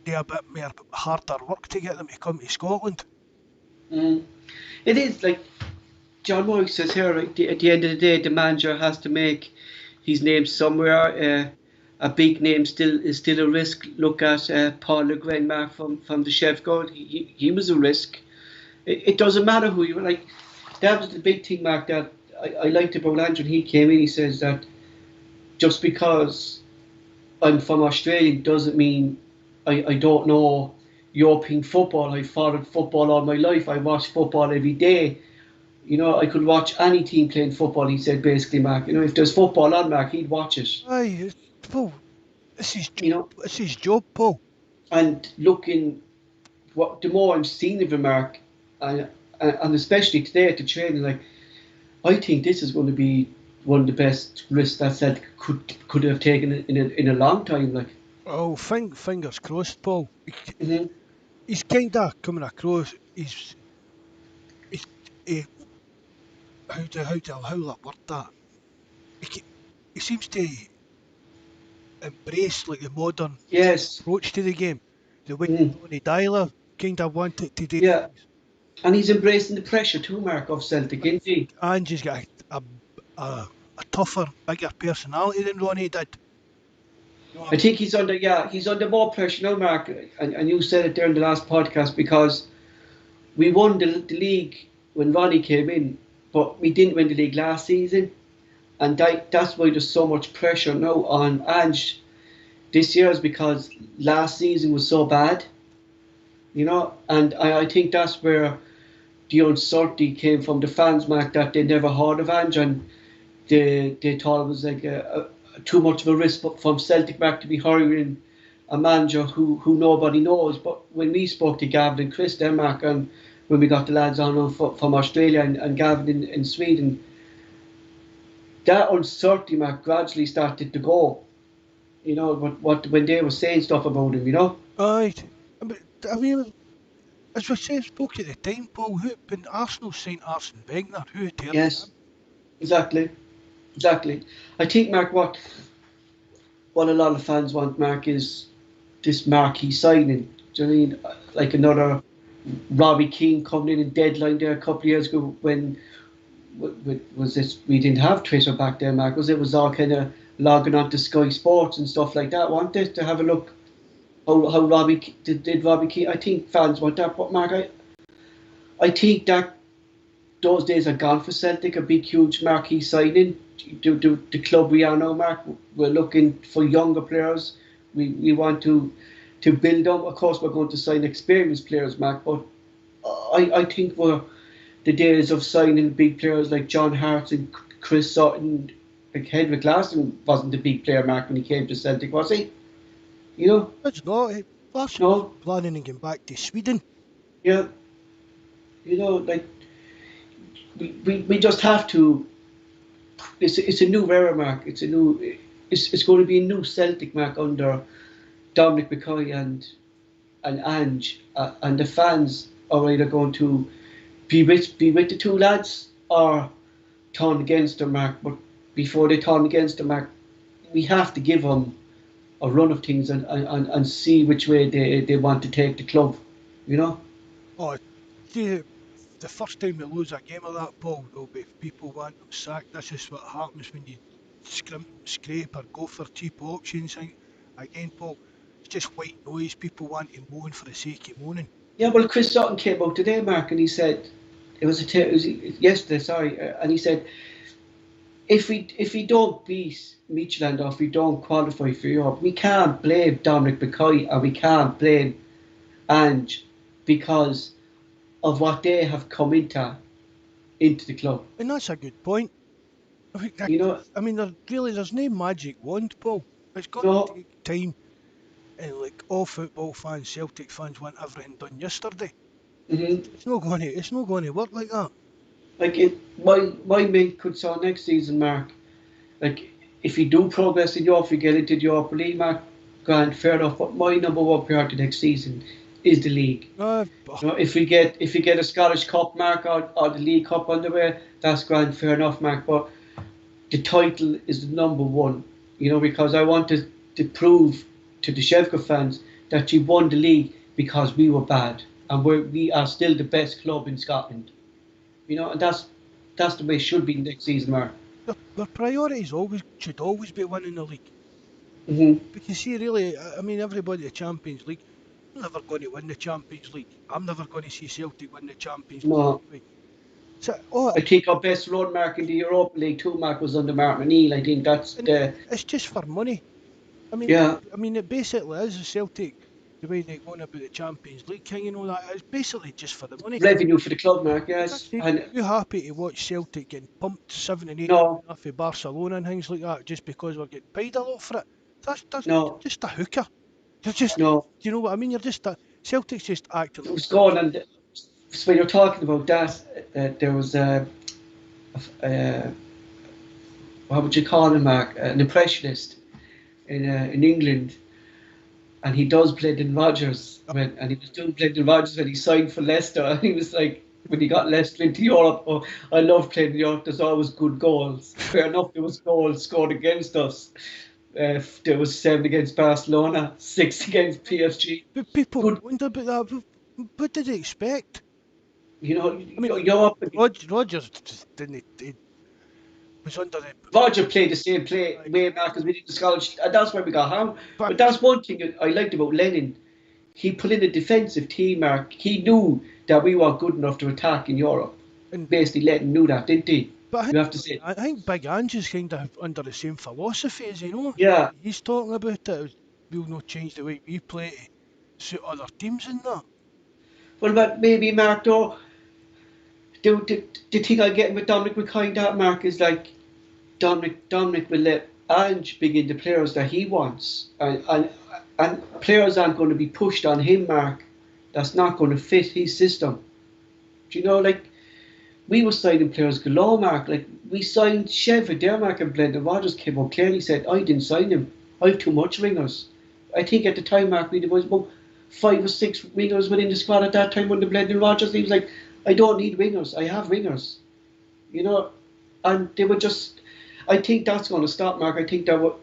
do a bit more harder work to get them to come to Scotland. Mm. It is like John Moy says here. Right, at the end of the day, the manager has to make his name somewhere. A big name still is still a risk. Look at Paul Le Guen, Mark, from the Chef Gold. He was a risk. It doesn't matter who you like. That was the big thing, Mark, that I liked about Andrew. He came in, he says that just because I'm from Australia doesn't mean I don't know European football. I followed football all my life. I watch football every day. You know, I could watch any team playing football, he said, basically, Mark. You know, if there's football on, Mark, he'd watch it. Aye, Paul, You know, this is job, Paul. and looking, what the more I'm seeing of him, Mark, and, and especially today at the training, like, I think this is going to be one of the best risks that Celtic could have taken in a long time. Like, Oh, fingers crossed, Paul. hmm He's kind of coming across. He's he, how will I word that? He seems to embrace like the modern yes, approach to the game, the way hmm Ronnie Dyler kind of wanted to do yeah, things. and he's embracing the pressure too, Mark, of Celtic, I isn't he? think Angie's got a tougher, bigger personality than Ronnie did. You know what I I mean? think he's under more pressure now, Mark, and you said it there in the last podcast because we won the league when Ronnie came in, but we didn't win the league last season, and that's why there's so much pressure now on Ange this year is because last season was so bad, you know, and I think that's where the uncertainty came from the fans, Mark, that they never heard of Ange and they thought it was like too much of a risk from Celtic back to be hiring a manager who nobody knows. But when we spoke to Gavin and Chris Denmark and when we got the lads on from Australia and Gavin in Sweden, that uncertainty, Mark, gradually started to go. You know, what when they were saying stuff about him, you know? Aye. I mean, as we said, spoke at the time, Paul. When Arsenal signed Arsene Wenger, who turned Yes, him? exactly. Exactly. I think, Mark, what a lot of fans want, Mark, is this marquee signing. Do you know what I mean? Like another Robbie Keane coming in deadline there a couple of years ago when was this we didn't have Twitter back then, Mark. It was all kind of logging on to Sky Sports and stuff like that. Want it to have a look how did Robbie Keane. I think fans want that, but Mark, I think that those days are gone for Celtic. A big, huge marquee signing. The club we are now, Mark, we're looking for younger players. We want to build up. Of course, we're going to sign experienced players, Mark. But I think we're the days of signing big players like John Hart and Chris Sutton. Like Hedwig Larsson wasn't a big player, Mark, when he came to Celtic, was he? You know, It's not. Larson was no, planning on going back to Sweden. yeah, like we just have to. It's a new era, Mark. It's going to be a new Celtic, Mark, under Dominic McCoy and Ange, and the fans are either going to be with the two lads or turn against them, Mark. But before they turn against them, Mark, we have to give them a run of things and see which way they want to take the club. You know? Oh, see, the first time we lose a game of that, Paul, there'll be people want them sacked. This is what happens when you scrape or go for cheap options. Again, Paul, it's just white noise. People want to moan for the sake of moaning. Yeah. Well, Chris Sutton came out today, Mark, and he said it was yesterday. Sorry, and he said if we don't beat Midtjylland or if we don't qualify for Europe, we can't blame Dominic McCoy and we can't blame Ange because of what they have come into the club. And that's a good point. I think You know, I mean, there's no magic wand, Paul. It's going to no, take time. And like all football fans, Celtic fans want everything done yesterday. mhm. It's not going to work like that. Like my main concern next season, Mark. Like if we do progress in Europe, we get into the Europa League, Mark. Grand, fair enough. But my number one priority next season is the league. You know, if we get a Scottish Cup, Mark, or the League Cup on the way, that's grand, fair enough, Mark. But the title is the number one. You know, because I want to prove to the Shevka fans that you won the league because we were bad and we are still the best club in Scotland. You know, and that's the way it should be next season, Mark. their priorities always should always be winning the league. Hmm. Because see, really, I mean, everybody the Champions League, I'm never going to win the Champions League. I'm never going to see Celtic win the Champions No, League. So, oh, I think our best run, Mark, in the Europa League too, Mark, was under Mark O'Neill. I think that's and the it's just for money. yeah I mean, it basically is a Celtic. The way they go on about the Champions League king and all that, it's basically just for the money. revenue for the club, Mark. For God's Yes, sake, and you happy to watch Celtic getting pumped 7 and 8 no, off of Barcelona and things like that just because we're getting paid a lot for it? That's no, just a hooker. You're just, no. you know what I mean? You're just a Celtic's just acting It like was a bunch gone, of. and so when you're talking about that, there was a what would you call him, Mark? An impressionist in England, and he does Brendan Rodgers and he was doing Brendan Rodgers when he signed for Leicester. And he was like, when he got Leicester into Europe, oh, I love playing in Europe. There's always good goals. Fair enough, there was goals scored against us. There was 7 against Barcelona, 6 against PSG. But people Good, wonder about that. What did they expect? you know. I mean, You're up. Rodgers didn't. He was under the. Roger played the same play way back as we did in Scotland, and that's where we got harmed. But But that's one thing I liked about Lennon. He put in a defensive team, Mark. He knew that we weren't good enough to attack in Europe. and Basically, Lennon knew that, didn't he? but You have to say, I think Big Ange is kind of under the same philosophy as you know. yeah. He's talking about it. We'll not change the way we play to suit other teams and that. Well, but maybe, Mark, though, the thing I get with Dominic McCoy, that, Mark, is like Dominic will let Ange bring in the players that he wants. And players aren't going to be pushed on him, Mark. That's not going to fit his system. Do you know, like, we were signing players galore, Mark. Like, we signed Shevard there, Mark, and Brendan Rodgers came up clearly said, I didn't sign him. I have too much ringers. I think at the time, Mark, there was about 5 or 6 wingers within the squad at that time under Brendan Rodgers. He was like, I don't need wingers. I have wingers. You know, and they were just. I think that's going to stop, Mark. I think that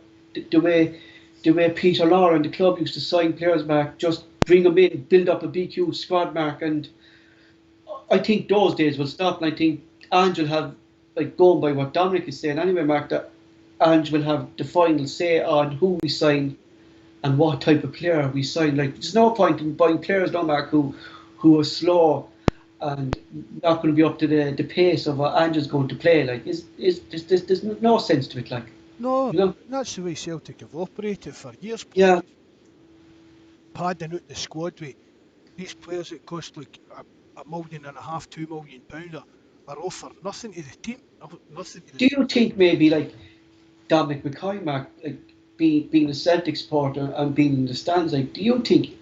the way Peter Law and the club used to sign players, Mark, just bring them in, build up a BQ squad, Mark, and I think those days will stop. And I think Ange will have, like, going by what Dominic is saying anyway, Mark, that Ange will have the final say on who we sign and what type of player we sign. Like, there's no point in buying players now, Mark, who are slow and not going to be up to the pace of what Andrew's going to play. Like, there's no sense to it. Like, No, you know, that's the way Celtic have operated for years, Paul. yeah. Just padding out the squad with these players that cost like a million and a half, £2 million are all for nothing to the team, nothing to the Do you squad. think maybe like Dominic McCoy, Mark, like being a Celtic supporter and being in the stands, like, do you think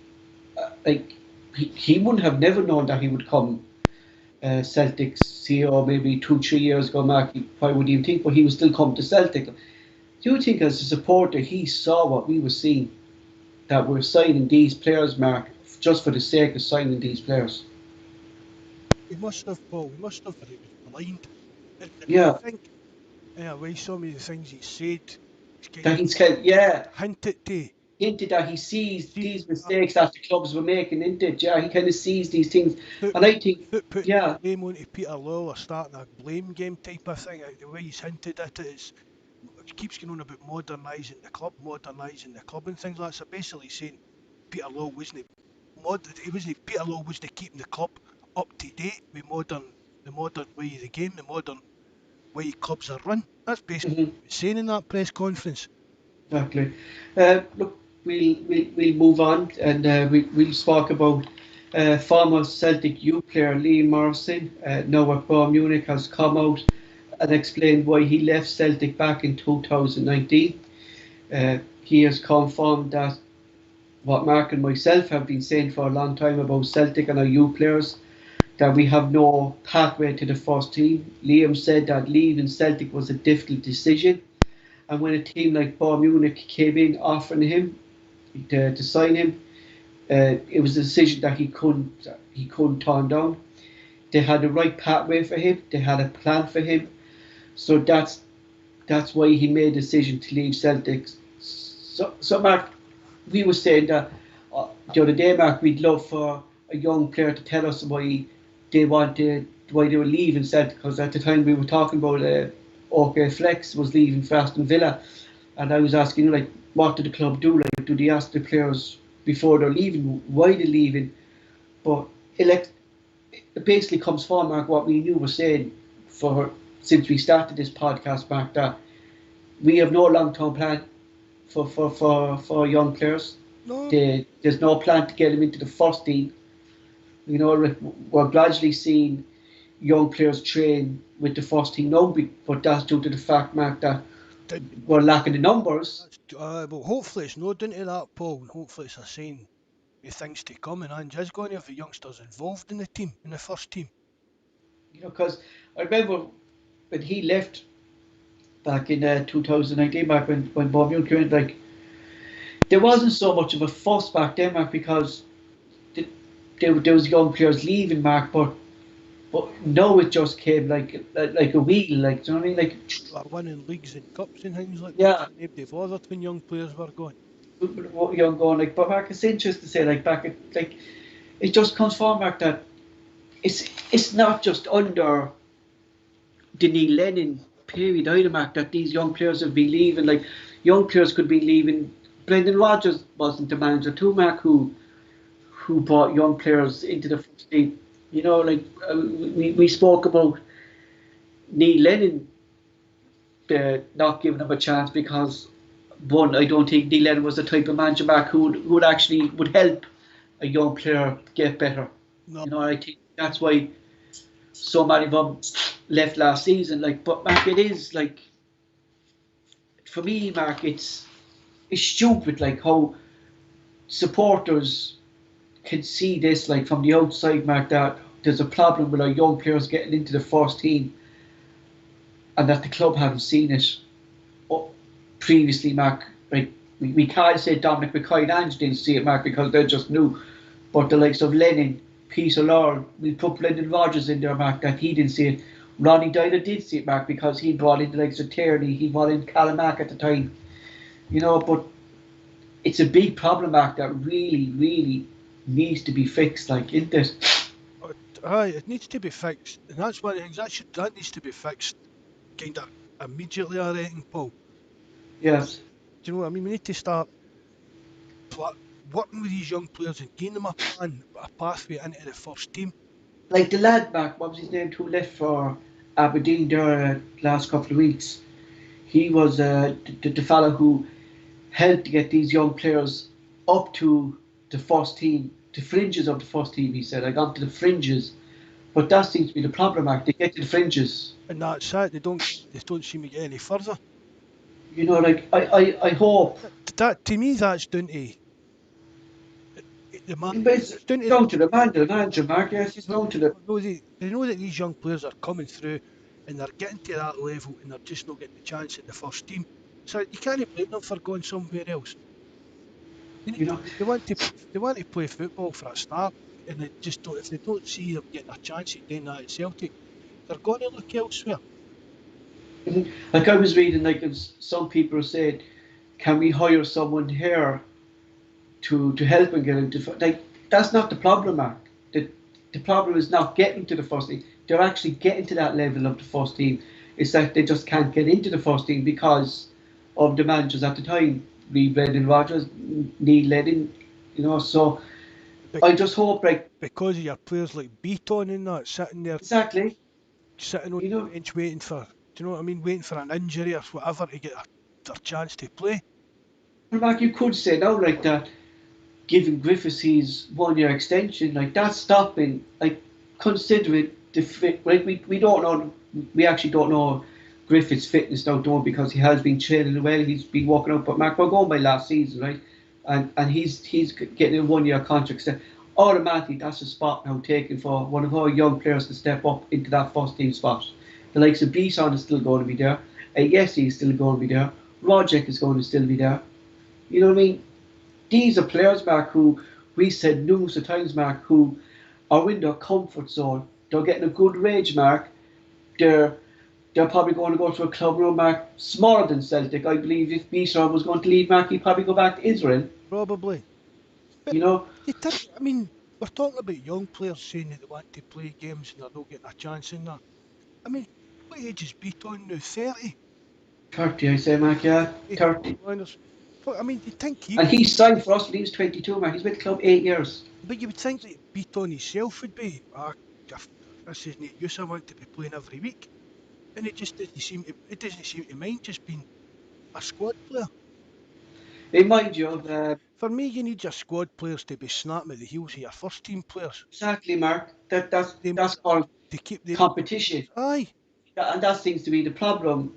like he wouldn't have never known that he would come Celtic's CEO maybe 2 3 years ago, Mark? He probably wouldn't even think, but he would still come to Celtic. Do you think as a supporter he saw what we were seeing, that we're signing these players, Mark, just for the sake of signing these players? He must have, Paul. He must have, or he was blind. And I Yeah, think, in a way, some of the things he said, he's kind that of he's kind of, yeah, hinted to. hinted that he sees See, these mistakes that the clubs were making, isn't it? Yeah, he kind of sees these things, without, and I think, without putting the yeah, blame onto Peter Lawwell or starting a blame game type of thing, the way he's hinted at it is he keeps going on about modernising the club and things like that. So basically saying Peter Law wasn't Peter Law wasn't keeping the club up to date with the modern way of the game, the modern way clubs are run. That's basically mhm, what he was saying in that press conference. exactly. Look, we'll move on, and we'll talk about former Celtic youth player Liam Morrison. Now at Bayern Munich, has come out and explained why he left Celtic back in 2019. He has confirmed that what Mark and myself have been saying for a long time about Celtic and our youth players, that we have no pathway to the first team. Liam said that leaving Celtic was a difficult decision, and when a team like Bayern Munich came in offering him to sign him, it was a decision that he couldn't turn down. They had the right pathway for him. They had a plan for him. So that's why he made a decision to leave Celtic. So Mark, we were saying that the other day, Mark, we'd love for a young player to tell us why they were leaving Celtic, because at the time we were talking about OK Flex was leaving for Aston Villa, and I was asking, like, what did the club do? Like, do they ask the players before they're leaving why they're leaving? But it basically comes from, Mark, what we knew was saying for since we started this podcast, Mark, that we have no long term plan for young players. No, There's no plan to get them into the first team. You know, we're gradually seeing young players train with the first team now, but that's due to the fact, Mark, that did we're lacking the numbers. that's well, hopefully it's not down to that, Paul, and hopefully it's a sign of things to come. And Ange is going to have the youngsters involved in the team, in the first team. You know, because I remember when he left back in 2019, back when Bob Young came in, like, there wasn't so much of a fuss back then, Mark, because th- there was young players leaving, Mark, but no, it just came like a wheel, like, do you know what I mean? Like, Are winning leagues and cups and things like that, yeah, so nobody bothered when young players were gone. what young going like. But Mark, it's interesting to say, like, back at, like, it just comes from, Mark, that it's not just under the Neil Lennon period either, Mark, that these young players have been leaving. Like, young players could be leaving. Brendan Rodgers wasn't the manager too, Mark, who brought young players into the first team. You know, like, we spoke about Neil Lennon not giving him a chance because, one, I don't think Neil Lennon was the type of manager back who would actually would help a young player get better. No, You know, I think that's why so many of them left last season. Like, but Mark, it is like, for me, Mark, it's stupid, like, how supporters can see this, like, from the outside, Mark, that there's a problem with our young players getting into the first team, and that the club haven't seen it previously, Mark. Like, we can't say Dominic McCoy and Ange didn't see it, Mark, because they're just new. But the likes of Lennon, Peter Lord, we put Brendan Rodgers in there, Mark, that he didn't see it. Ronnie Dyler did see it, Mark, because he brought in the likes of Tierney, he brought in Callum at the time. You know, but it's a big problem, Mark, that really, really needs to be fixed, like, isn't it? it needs to be fixed, and that's one of the things that needs to be fixed kind of immediately. I reckon, Paul. Yes. Do you know what I mean? We need to start working with these young players and giving them a plan, a pathway into the first team. like the lad back, what was his name, who left for Aberdeen there last couple of weeks. He was the fella who helped to get these young players up to the first team, the fringes of the first team. He said, "I got to the fringes," but that seems to be the problem, Mark. They get to the fringes. And that's it. They don't seem to get any further. Like I hope. That to me, that's down to the man. But it's It's down to down to the man, the manager, Mark. Yes, it's down to the. no, they know that these young players are coming through and they're getting to that level and they're just not getting the chance at the first team. So you can't blame them for going somewhere else. You know, They want to play football for a start, and they just don't. If they don't see them getting a chance at doing that at Celtic, they're going to look elsewhere. like I was reading, like some people said, can we hire someone here to help and get into like that's not the problem, Mark. The problem is not getting to the first team. They're actually getting to that level of the first team. It's that they just can't get into the first team because of the managers at the time. Brendan Rodgers, Neil Lennon, So I just hope, like, Because of your players like Beaton and that sitting there, exactly, sitting on you the know, bench waiting for, do you know what I mean? Waiting for an injury or whatever to get their chance to play. Mark, you could say now like that, giving Griffiths his 1 year extension, like that's stopping, like considering the fit, like we don't know, we actually don't know Griffiths' fitness now, don't because he has been training well, he's been walking out. But Mark, we're going by last season, right? And he's getting a 1 year contract. So automatically, that's a spot now taken for one of our young players to step up into that first team spot. The likes of Bison is still going to be there. Yes, he's still going to be there. Roderick is going to still be there. You know what I mean? These are players, Mark, who we said numerous of times, Mark, who are in their comfort zone. They're getting a good wage, Mark. They're they're probably going to go to a club room, Mark, smaller than Celtic. I believe if Bishop was going to leave, Mark, he'd probably go back to Israel. Probably. But You know, you think, I mean, we're talking about young players saying that they want to play games and they're not getting a chance in that. I mean, what age is Beaton now? 30? 30, I say, Mark, yeah, 30. I mean, you'd think he And would, he signed for us when he was 22, Mark. He's with the club 8 years. but you would think that Beaton himself would be, this isn't use, I want to be playing every week. And it doesn't seem to mind just being a squad player. Remind you of, For me, you need your squad players to be snapping at the heels of your first team players. exactly, Mark, They, that's called to keep them. competition. Aye, And that seems to be the problem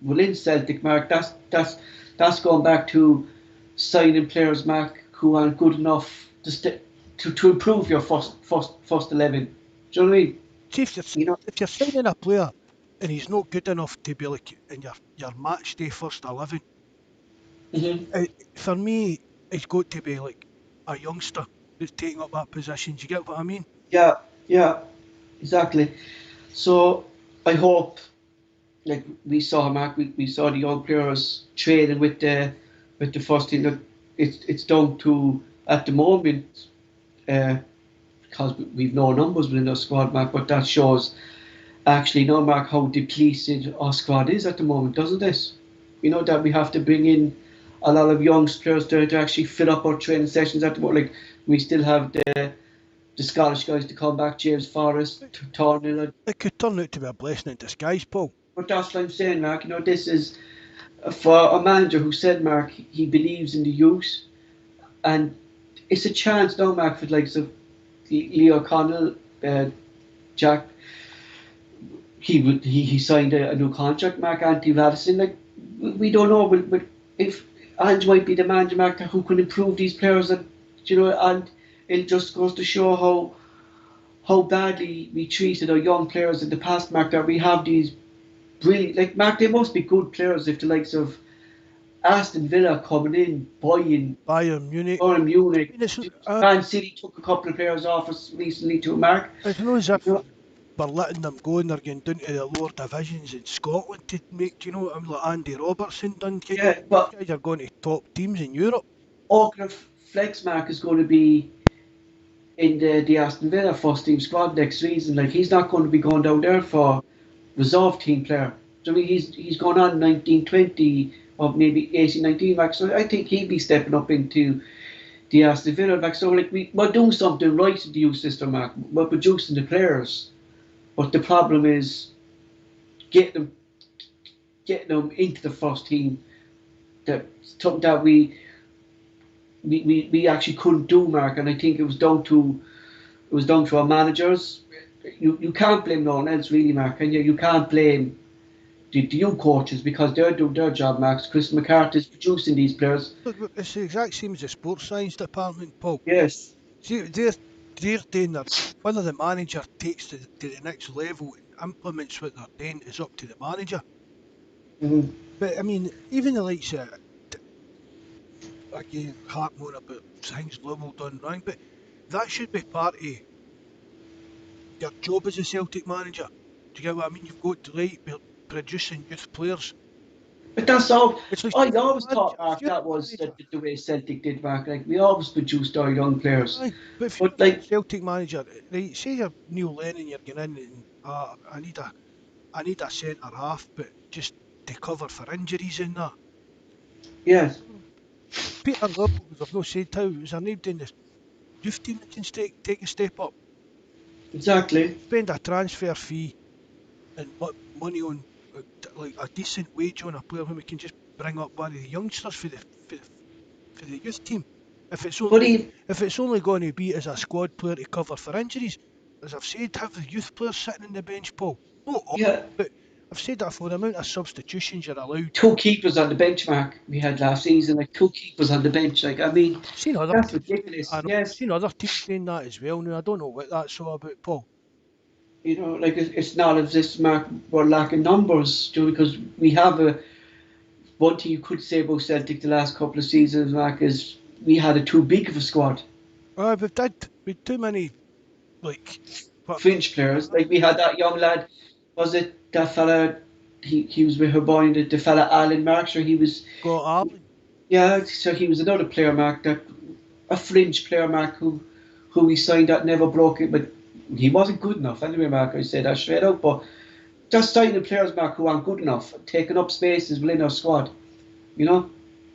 within Celtic, Mark. That's going back to signing players, Mark, who aren't good enough to improve your first 11. Do you know what I mean? see You know, if you're signing a player and he's not good enough to be like in your match day first 11, hmm for me, it's got to be like a youngster that's taking up that position. Do you get what I mean? yeah, yeah, exactly. So I hope, like we saw, Mark, we saw the young players training with the first team. Look, it's down to at the moment because we've no numbers within our squad, Mark, but that shows actually, no, Mark, how depleted our squad is at the moment, doesn't it? That we have to bring in a lot of youngsters to actually fill up our training sessions at the moment. Like we still have the Scottish guys to come back, James Forrest, Tornil. It could turn out to be a blessing in disguise, Paul. But that's what I'm saying, Mark. This is for a manager who said, Mark, he believes in the youth, and it's a chance now, Mark, for the likes of Leo Connell, Jack. He signed a new contract, Mark. Anthony Radisson. Like we don't know, but if Ange might be the manager, Mark, who can improve these players, and it just goes to show how badly we treated our young players in the past, Mark. That we have these brilliant, like Mark, they must be good players if the likes of Aston Villa coming in, buying Bayern Munich. Bayern I Munich, mean, Man City took a couple of players off us recently to Mark. it's not as You if know, we're letting them go and they're going down to the lower divisions in Scotland to make, do you know what I'm like Andy Robertson done? yeah, These but guys are going to top teams in Europe. Auckland Flex Mark is going to be in the Aston Villa first team squad next season. Like he's not going to be going down there for reserve team player. So I mean, he's gone on 19, 20 or maybe 18, 19 Mark. So I think he'll be stepping up into the Aston Villa back. So like we're doing something right in the youth system, Mark. We're producing the players, but the problem is getting them getting them into the first team. That something that we actually couldn't do, Mark. And I think it was down to our managers. You can't blame no one else really, Mark, and you can't blame the young coaches because they're doing their job, Max. Chris McCarthy's producing these players. Look, it's the exact same as the sports science department, Paul. Yes. See, they're doing their job. Whether the manager takes to the next level and implements what they're doing is up to the manager. Mm-hmm. But I mean, even the likes of again, harp more about things Liverpool done wrong, but that should be part of your job as a Celtic manager. Do you get what I mean? You've got to like be producing youth players. But that's all. It's like I you're always the manager. thought, If Mark, you're that the was manager, the way Celtic did, Mark. Like we always produced our young players. aye, but if you're But the like, Celtic manager, right, say you're Neil Lennon, you're going in and I need a centre half, but just to cover for injuries in that. yes, Peter Lawwell, as I've not said how, is there nobody in the youth team that can take a step up? exactly. Spend a transfer fee and put money on like a decent wage on a player when we can just bring up one of the youngsters for the youth team. If it's But only he, if it's only going to be as a squad player to cover for injuries, as I've said, have the youth players sitting on the bench, Paul. Not all, yeah, but I've said that for the amount of substitutions you're allowed. two keepers on the bench, Mark. We had last season, like two keepers on the bench. Like I mean, I've seen other that's teams do. ridiculous. I know I've Yes, seen other teams doing that as well. Now I don't know what that's all about, Paul. like it's not as if Mark we're lacking numbers, because we have a one thing you could say about Celtic the last couple of seasons, Mark, is we had a too big of a squad. We've too many like what Fringe players. Like we had that young lad, was it that fella? He was with her boy, the fella Alan Marks, or he was, got Allen. yeah. So he was another player, Mark, that a fringe player, Mark, who we signed that never broke it, but he wasn't good enough. Anyway, Mark, I said that straight out. But just signing players, Mark, who aren't good enough, taking up spaces within our squad, you know.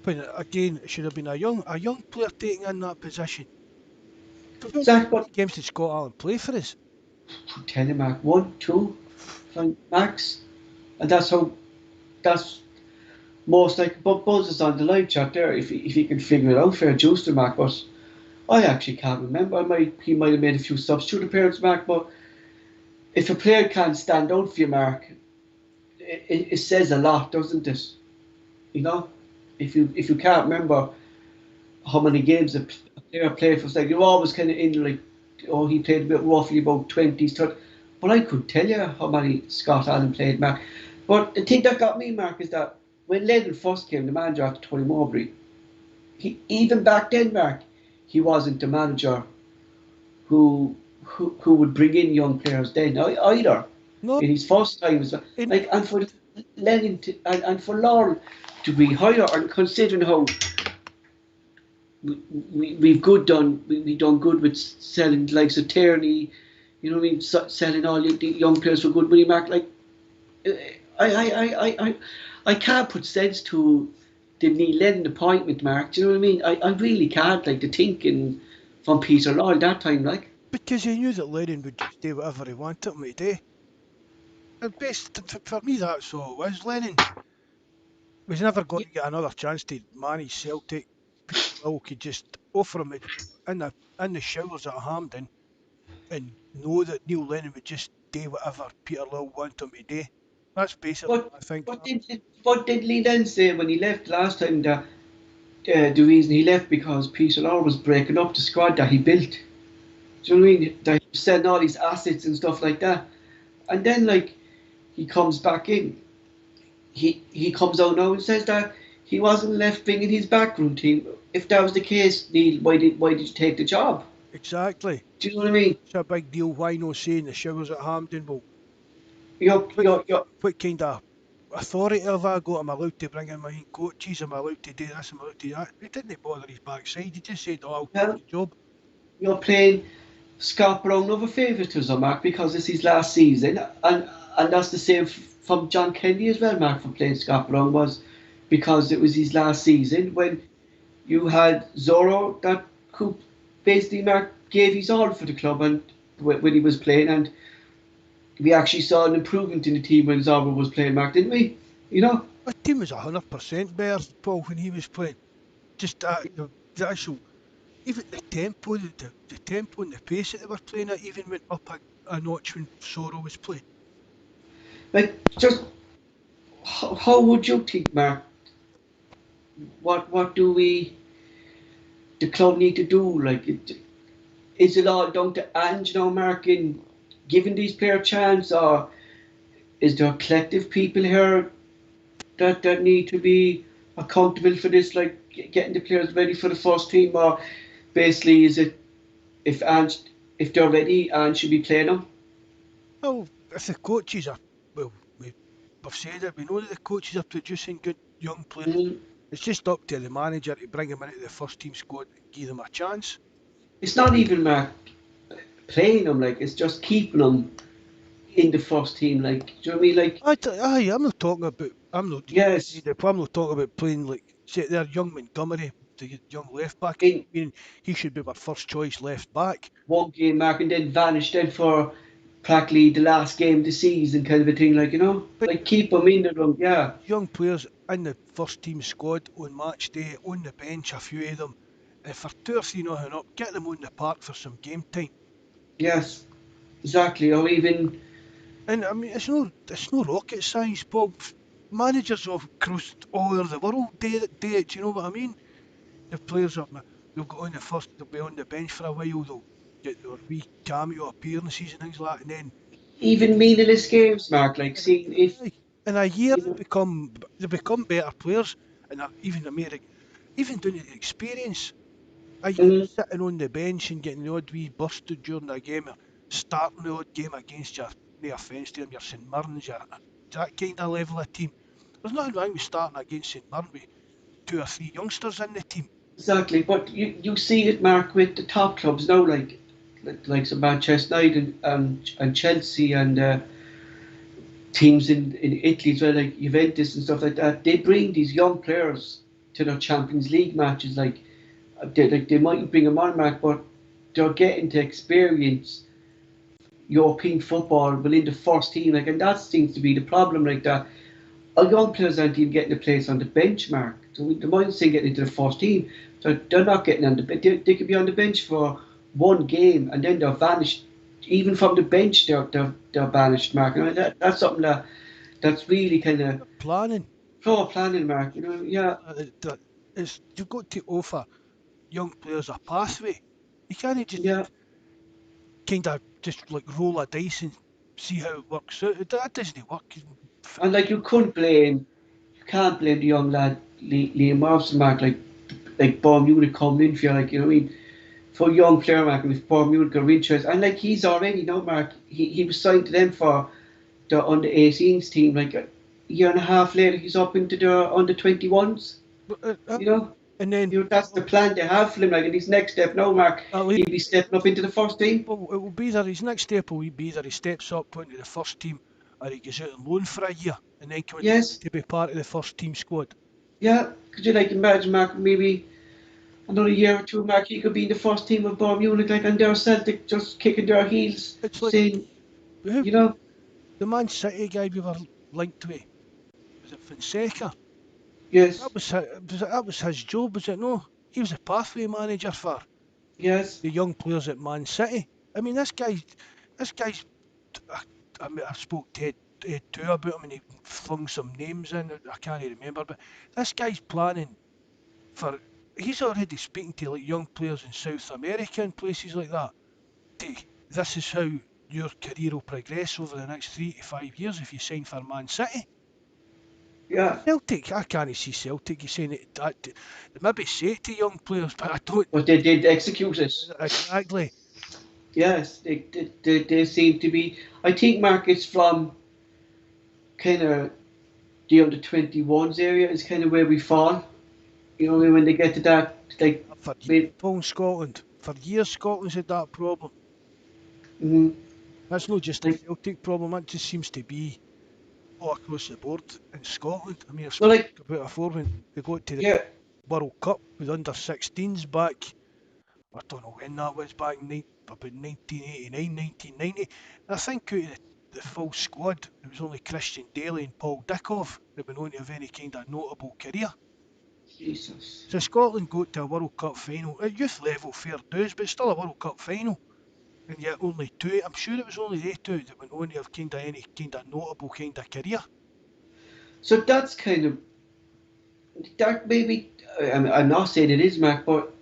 But again, it should have been a young player taking in that position. Zach, How many but games did Scott Allen play for us? tell him, Mark, one, two, fine, max, and that's how. That's most like. But Buzz is on the live chat there. If he can figure it out, fair juice to Mark. But I actually can't remember. He might have made a few substitute appearances, Mark. But if a player can't stand out for you, Mark, it says a lot, doesn't it? You know, if you can't remember how many games a player played for, like you're always kind of in like, oh, he played roughly about 20s, 30. But I could tell you how many Scott Allen played, Mark. But the thing that got me, Mark, is that when Lennon first came, the manager after Tony Mowbray, even back then, Mark, he wasn't the manager who would bring in young players then either. No, In his first time, as well. in, Like, and for Lennon and for Laurel to be higher, and considering how we've we done good with selling the likes of Tierney, you know what I mean, selling all the young players for good money, Mark. Like, I can't put sense to the Neil Lennon appointment, Mark. Do you know what I mean? I really can't, like, the thinking from Peter Law that time, like. because he knew that Lennon would just do whatever he wanted him to do. And best for me, that's all it was. Lennon was never going to get another chance to manage Celtic. Peter Lawwell could just offer him a job in the showers at Hampden and know that Neil Lennon would just do whatever Peter Lawwell wanted him to do. That's basically What what I think. what did Lee Lennon say when he left last time, that the reason he left because Peter Law was breaking up the squad that he built? Do you know what I mean? That he was selling all these assets and stuff like that. And then, like, he comes back in. He comes out now and says that he wasn't left bringing his backroom team. If that was the case, Neil, why did you take the job? Exactly. Do you know what I mean? It's a big deal. Why no say in the showers at Hampden? Well, what, You're what kind of authority have I got? Am I allowed to bring in my own coaches? Am I allowed to do this? Am I allowed to do that? He didn't bother his backside. He just said, "Oh, I'll take well, the job." you're playing Scott Brown over favouritism, Mark, because it's his last season, and that's the same from John Kennedy as well, Mark, for playing Scott Brown, was because it was his last season when you had Zorro that who basically Mark gave his all for the club and when he was playing, and we actually saw an improvement in the team when Zorba was playing, Mark, didn't we? You know, My team was 100% better, Paul, when he was playing. Just the actual, even the tempo and the pace that they were playing at even went up a notch when Soro was playing. like just how would you think, Mark? What do the club need to do? Like, is it all down to Ange now, Mark, in giving these players a chance, or is there collective people here that need to be accountable for this, like getting the players ready for the first team, or basically is it if Ange if they're ready, Ange should be playing them? Well, if the coaches are, well, we've said it, we know that the coaches are producing good young players. Mm. It's just up to the manager to bring them into the first team squad and give them a chance. It's not even Mark playing them, like it's just keeping them in the first team. Like, do you know what I mean? Like, I'm not talking about, I'm not, yes, I'm not talking about playing like, say, there, young Montgomery, the young left back. in I mean, he should be our first choice left back. one game, Mark, and then vanish then for practically the last game of the season, kind of a thing. Like, But like keep them in the room. Yeah, young players in the first team squad on match day, on the bench, a few of them. If for 2 or 3 nothing up, get them on the park for some game time. yes, exactly. Or even And I mean, it's no rocket science, Bob. Managers of across all over the world do it. Do you know what I mean? The players are, they'll go on the first, they'll be on the bench for a while. They'll get their wee cameo appearances and things like that, and then even meaningless games, Mark. Like in a, seeing if aye, in a year you know. they become better players, and even America, even doing the experience. A year Mm, sitting on the bench and getting the odd wee busted during a game, or starting the odd game against your, no offence to them, your St Mirren's, your that kind of level of team. There's nothing wrong with starting against St Mirren with 2 or 3 youngsters in the team. exactly, but you see it, Mark, with the top clubs now, like some Manchester United and Chelsea and teams in Italy as well, like Juventus and stuff like that. They bring these young players to their Champions League matches. They mightn't bring them on, Mark, but they're getting to experience European football within the first team. Like, and that seems to be the problem. Like that, our young players aren't even getting a place on the bench, Mark. So the mind's saying getting into the first team. So they're not getting on the bench. They could be on the bench for one game and then they're vanished. Even from the bench, they're banished, Mark. That's something that's really kind of Planning, poor planning, Mark. you Yeah, know, you've got to offer young players a pathway. You can't just yeah. kind of just like roll a dice and see how it works out. That doesn't work. And like you can't blame the young lad Liam Morrison, Mark. Like Bob Munich coming in for you, like you know what I mean. For a young player, Mark, and if Bob Munich are interested, and like he's already now, Mark. He was signed to them for the under 18s team. Like a year and a half later, he's up into the under 21s. But, You know, and then that's the plan they have for him. Like, and his next step now, Mark, at least, he'll be stepping up into the first team. well, it will be either his next step will be either he steps up into the first team or he goes out on loan for a year and then comes back Yes, to be part of the first team squad. yeah. Could you like imagine, Mark? Maybe another year or two, Mark, he could be in the first team of Bayern Munich, like, and they're Celtic just kicking their heels, It's like saying, who, you know, the Man City guy we were linked with, was it Fonseca? yes, That was his job, was it no? He was a pathway manager for yes, the young players at Man City. I mean, this guy's. I, I mean, I spoke to Ed too about him, and he flung some names in. I can't remember, but this guy's planning for. He's already speaking to like young players in South America and places like that. This is how your career will progress over the next 3 to 5 years if you sign for Man City. yeah. Celtic, I can't see Celtic. He's saying it. They maybe say it to young players, but I don't. But they did execute it. Exactly. Yes, they seem to be. I think, Mark, it's from kind of the under 21s area is kind of where we fall. You know, when they get to that, like, For years, with, Paul, Scotland. For years, Scotland's had that problem. mm, That's not just a like, Celtic problem. That just seems to be all across the board in Scotland. I mean, I've well, spoken like, about it before when they got to the yeah, World Cup with under 16s back. I don't know when that was, back in about 1989, 1990. And I think out of the full squad, there was only Christian Daly and Paul Dickov that went on to have any kind of notable career. Jesus. So Scotland got to a World Cup final at youth level, fair dues, but still a World Cup final. And yet only two, I'm sure it was only they two that went on to have kind of any kind of notable kind of career. So that's kind of that maybe. I'm not saying it is, Mark, but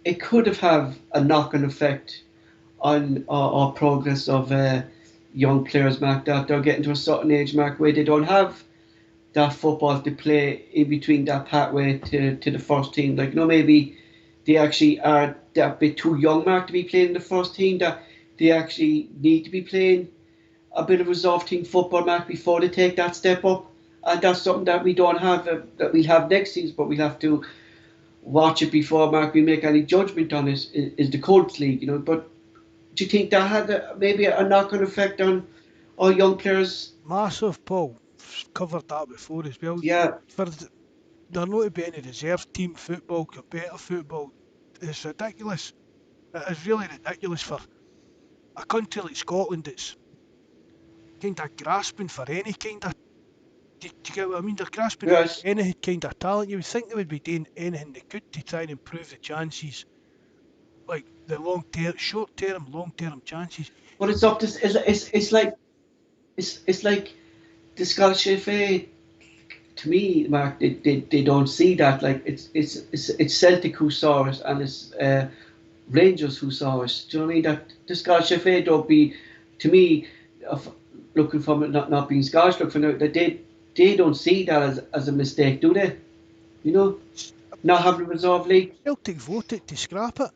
it could have a knock-on effect on our progress of young players, Mark. That they're getting to a certain age, Mark, where they don't have that football to play in between that pathway to the first team. Like, maybe they actually are that bit too young, Mark, to be playing in the first team. That they actually need to be playing a bit of reserve team football, Mark, before they take that step up. And that's something that we don't have, that we'll have next season, but we'll have to watch it before, Mark, we make any judgment on it, is the Colts League, But do you think that had maybe a knock-on effect on our young players? Massive, Paul. Covered that before as well. Yeah. For there not to be any reserve team football, competitive football, is ridiculous. It is really ridiculous for a country like Scotland that's kind of grasping for any kind of. Do you get what I mean? They're grasping for Yes. any kind of talent. You would think they would be doing anything they could to try and improve the chances, like the long term, short term, long term chances. But it's up to it's like the Scottish FA. To me, Mark, they don't see that. Like, it's Celtic who saw it, and it's Rangers who saw it. Do you know what I mean? That the Scottish FA don't be, to me, looking from it, not being Scottish, look for now, that they don't see that as a mistake, do they? Not having a resolve league. Celtic voted to scrap it.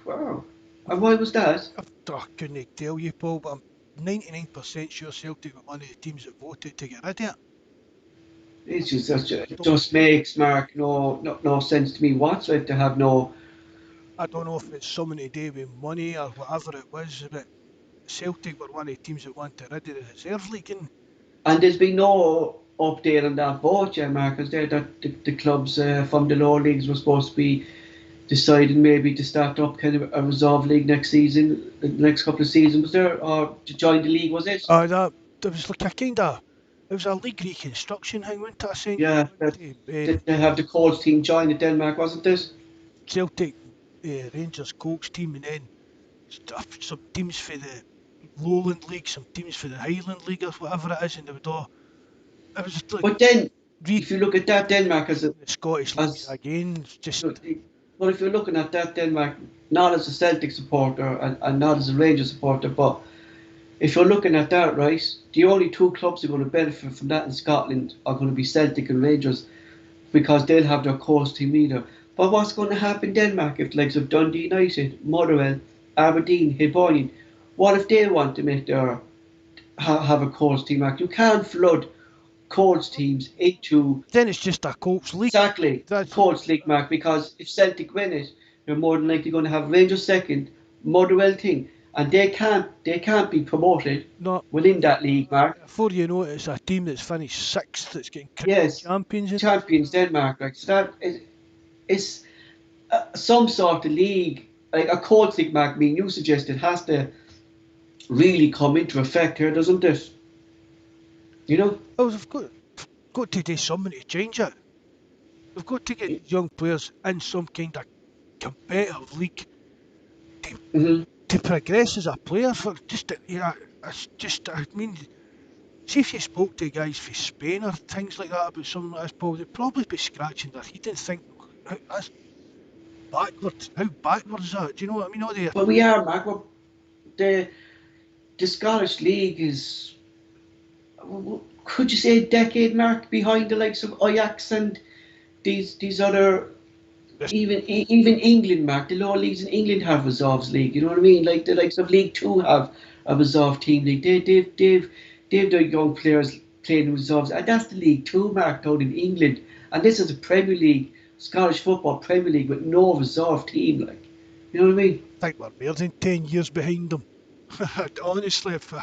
Wow. And why was that? I couldn't tell you, Paul, but I'm 99% sure Celtic were one of the teams that voted to get rid of it. It just makes, Mark, no sense to me whatsoever to have no. I don't know if it's something to do with money or whatever it was, but Celtic were one of the teams that wanted rid of the reserve league. And there's been no update on that vote yet, Mark, is there? That the clubs from the lower leagues were supposed to be deciding maybe to start up kind of a reserve league next season, the next couple of seasons, was there? Or to join the league, was it? There was like a kind of, it was a league reconstruction thing, wasn't it? Yeah, they have the Colts team join the Denmark, wasn't it? Celtic, Rangers, Colts team, and then some teams for the Lowland League, some teams for the Highland League, or whatever it is, and they would all. It was just like But then, if you look at that Denmark the Scottish League again, just. Well, if you're looking at that Denmark, not as a Celtic supporter and not as a Rangers supporter, but if you're looking at that, right, the only two clubs that are going to benefit from that in Scotland are going to be Celtic and Rangers, because they'll have their course team either. But what's going to happen in Denmark if the likes of Dundee United, Motherwell, Aberdeen, Hibernian, what if they want to make their have a course team? Mark, you can't flood Colts teams into. Then it's just a Colts league. Exactly, Colts league, Mark, because if Celtic win it, they're more than likely going to have Rangers second, Motherwell thing, and they can't be promoted within that league, Mark. Before you know it, it's a team that's finished sixth that's getting champions. Champions Denmark, like, so that is some sort of league, like a Colts league, Mark. I mean, you suggested has to really come into effect here, doesn't it? Well, we've got to do something to change it. We've got to get young players in some kind of competitive league to progress as a player. For just, it's just, I mean, see if you spoke to guys from Spain or things like that about something like this, Paul, they'd probably be scratching their head and think, that's backwards. How backwards is that? Do you know what I mean? But we are, Mark. The Scottish League is, could you say, a decade mark behind the likes of Ajax and these other, even England, Mark. The lower leagues in England have reserves league. You know what I mean? Like the likes of League Two have a reserve team league. They've their young players playing reserves, and that's the League Two, Mark, out in England. And this is a Premier League, Scottish football Premier League, with no reserve team. Like, you know what I mean? I think we're more than 10 years behind them. Honestly, if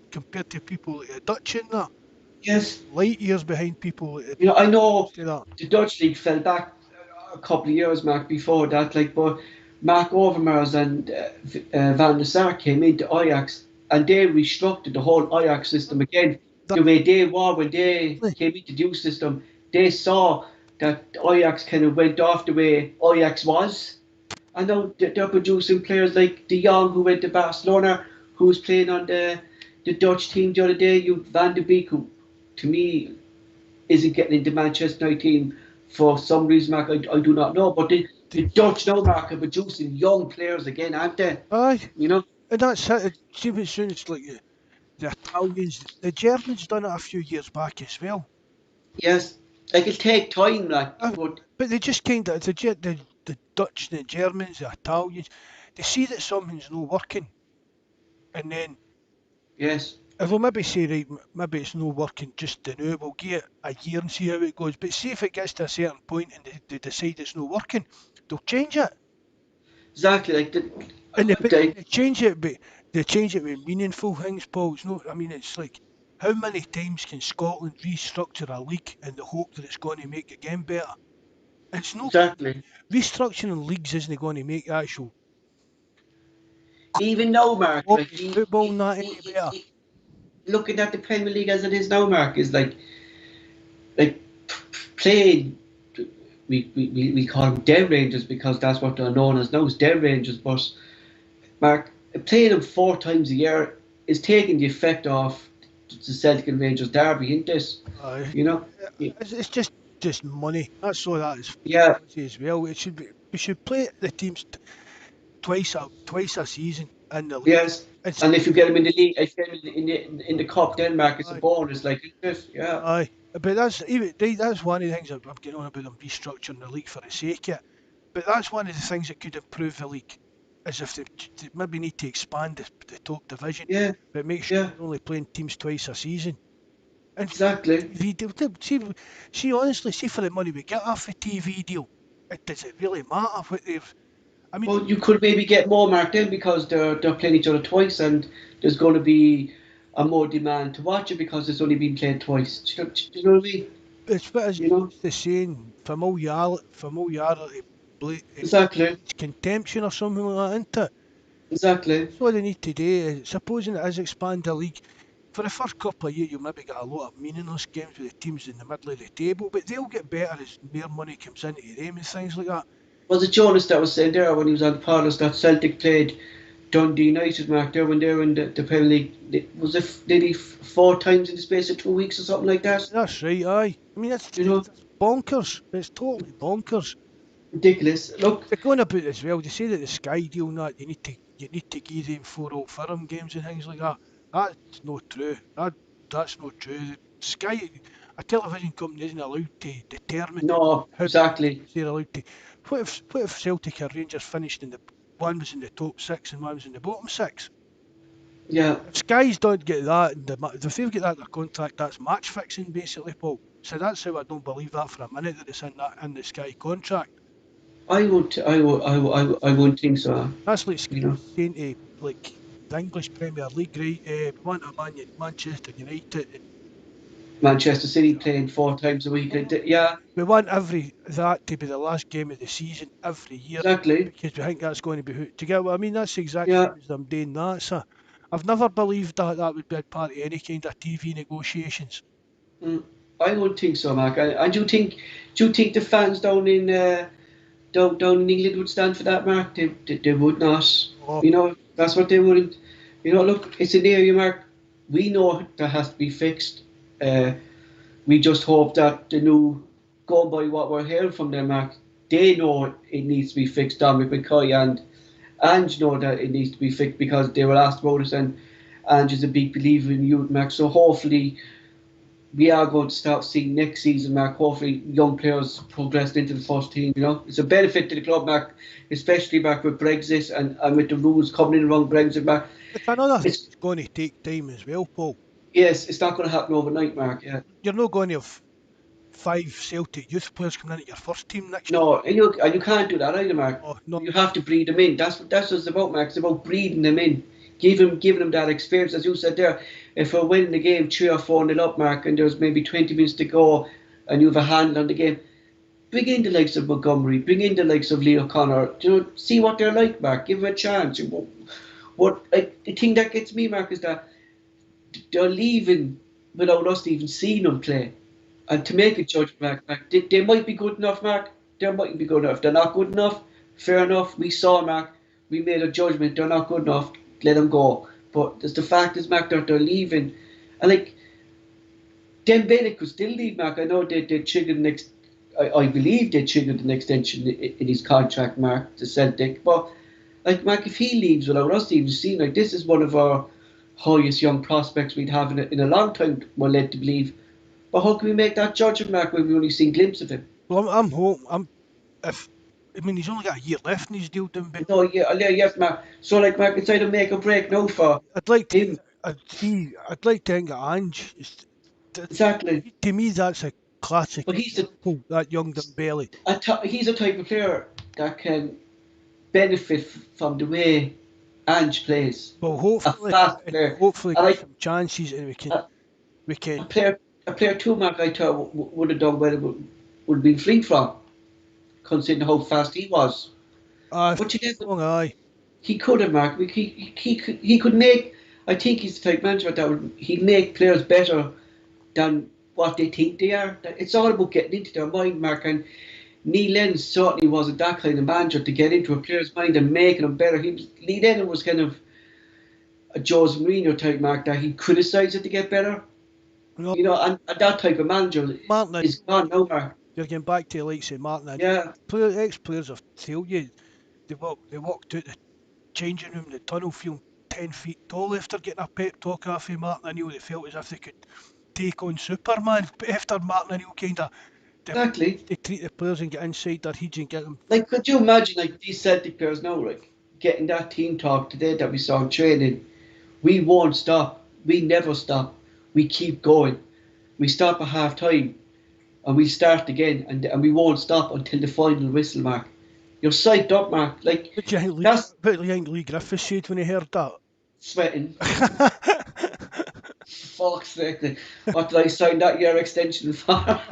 compared to people like the Dutch in that. Yes. Light years behind people. I know the Dutch league fell back a couple of years, Mark, before that. Like, but Mark Overmars and Van der Sar came into Ajax and they restructured the whole Ajax system again. That, The way they were when they came into the new system, they saw that Ajax kind of went off the way Ajax was. And now they're producing players like De Jong, who went to Barcelona, who was playing on the Dutch team the other day. You Van de Beek, who to me isn't getting into Manchester United team for some reason, Mark. I do not know. But the Dutch now, Mark, are producing young players again, aren't they? aye, You know? and that's it. See what sounds like the Italians, the Germans done it a few years back as well. Yes. Like it'll take time, like, Uh, but but they just kind of the Dutch, the Germans, the Italians, they see that something's not working, and then yes, they'll maybe say, right, maybe it's not working just now. We'll give it a year and see how it goes. But see if it gets to a certain point and they decide it's not working, they'll change it. exactly. Like And the they change it, but they change it with meaningful things, Paul. It's not. I mean, it's like how many times can Scotland restructure a league in the hope that it's going to make the game better? It's not exactly. restructuring leagues isn't going to make actual Even now, Mark, like quality football not any better. looking at the Premier League as it is now, Mark, is like playing. We call them dead rangers because that's what they're known as now, is dead rangers. But Mark, playing them 4 times a year is taking the effect off the Celtic and Rangers derby, isn't it? Uh, You know? it's just money. That's all that is Yeah, as well. It should be. We should play the teams twice a season in the league. yes. It's And if you get them in the league, if you get them in the cup, Denmark, it's a aye, bonus, like, isn't it? Yeah. aye. But that's one of the things I'm getting on about them restructuring the league for the sake of it. But that's one of the things that could improve the league, is if they maybe need to expand the top division, Yeah. but make sure Yeah. they're only playing teams twice a season. And Exactly. TV deal, see honestly, see for the money we get off the TV deal, does it really matter what they've? I mean, Well, you could maybe get more marked in because they're playing each other twice, and there's going to be a more demand to watch it because it's only been played twice. Do you know what I mean? it's what is You know the saying, familiarity exactly, breeds contention or something like that, isn't it? exactly. That's what they need to do. Supposing it is expand the league, for the first couple of years, you'll maybe get a lot of meaningless games with the teams in the middle of the table, but they'll get better as more money comes into them and things like that. Was it Jonas that was saying there when he was on the podcast that Celtic played Dundee United, Mark, there when they were in the Premier League? Was it nearly 4 times in the space of 2 weeks or something like that? That's right, aye. I mean, You know, that's bonkers. It's totally bonkers. ridiculous. Look, They're going about it as well. They say that the Sky deal and that you need to give them 4 Old Firm games and things like that. That's not true. That's not true. Sky, a television company, isn't allowed to determine no, how many exactly. games they're allowed to. What if Celtic or Rangers finished in the one was in the top six and one was in the bottom six? Yeah, If Skies don't get that, if they've got that in their contract, that's match fixing basically, Paul. So that's how I don't believe that for a minute that it's in the Sky contract. I wouldn't think so. That's like You Sky know, saying to like the English Premier League, right? We want a Manchester United. Manchester City playing 4 times a week. Yeah, We want every that to be the last game of the season every year exactly. because we think that's going to be who. Do you get what I mean? That's the exact Yeah. same as them doing that. So I've never believed that that would be a part of any kind of TV negotiations. Mm, I would think so, Mark. And do you think the fans down in England would stand for that, Mark? They would not. Oh, That's what they wouldn't. Look, it's an area, Mark. We know that has to be fixed. Uh, we just hope that the new, going by what we're hearing from them, Mark, they know it needs to be fixed. Dominic McCoy and know that it needs to be fixed because they were asked about it, and Ange is a big believer in youth, Mark. So hopefully we are going to start seeing next season, Mark. Hopefully, young players progressed into the first team. It's a benefit to the club, Mark, especially back with Brexit and with the rules coming in around Brexit, Mark. it's another thing It's that's going to take time as well, Paul. yes, it's not going to happen overnight, Mark. Yeah, You're not going to have 5 Celtic youth players coming into your first team next year. no, and you can't do that either, Mark. Oh, no, You have to breed them in. That's what it's about, Mark. It's about breeding them in, giving them that experience, as you said there. If we're winning the game 3 or 4 nil up, Mark, and there's maybe 20 minutes to go, and you have a handle on the game, bring in the likes of Montgomery, bring in the likes of Leo O'Connor. See what they're like, Mark. Give them a chance. The thing that gets me, Mark, is that they're leaving without us even seeing them play. And to make a judgment, Mark, they might be good enough, Mark. They mightn't be good enough. They're not good enough. Fair enough. We saw, Mark. We made a judgment. They're not good enough. Let them go. But the fact is, Mark, they're leaving. And like, Dembele could still leave, Mark. I know they triggered the next. I believe they triggered an extension in his contract, Mark, to Celtic. But like, Mark, if he leaves without us even seeing, like, this is one of our highest young prospects we'd have in a long time. We're led to believe. But how can we make that judgment, Mark, when we only seen glimpses of him? Well, I'm hoping. If I mean, he's only got a year left in his deal, Dembele. No, yeah, yes, Mark. So like, Mark, it's either make or break now for I'd like to. him. I'd like to think that Ange is. Exactly. To me, that's a classic But example. That young Dembele. he's a type of player that can benefit from the way Ange plays. Well, A fast player. hopefully I get like some chances, and a, we a can. player. A player too, Mark. I thought would have done well. Would have been free from, considering how fast he was. But you never. Long eye. He could have, Mark. He could make. I think he's the type of manager that he'd make players better than what they think they are. It's all about getting into their mind, Mark. And Neil Lennon certainly wasn't that kind of manager to get into a player's mind and making them better. Neil Lennon was kind of a Jose Mourinho type, Mark, that he criticised it to get better. No, And that type of manager Martin, is gone now, Mark. you're getting back to like say Martin. Yeah, Ex-players have told you they walked out the changing room, the tunnel, feeling 10 feet tall after getting a pep talk off of Martin O'Neill. They felt as if they could take on Superman. But after Martin O'Neill kind of exactly. to treat the players and get inside their heads and get them. Like, could you imagine, like, these Celtic players now, like, getting that team talk today that we saw in training? We won't stop. We never stop. We keep going. We stop at half time and we start again, and we won't stop until the final whistle, Mark. You're psyched up, Mark. Like, What do you think that's Lee Griffiths said when he heard that? sweating. Fuck's sake. What did I sign that year extension for? But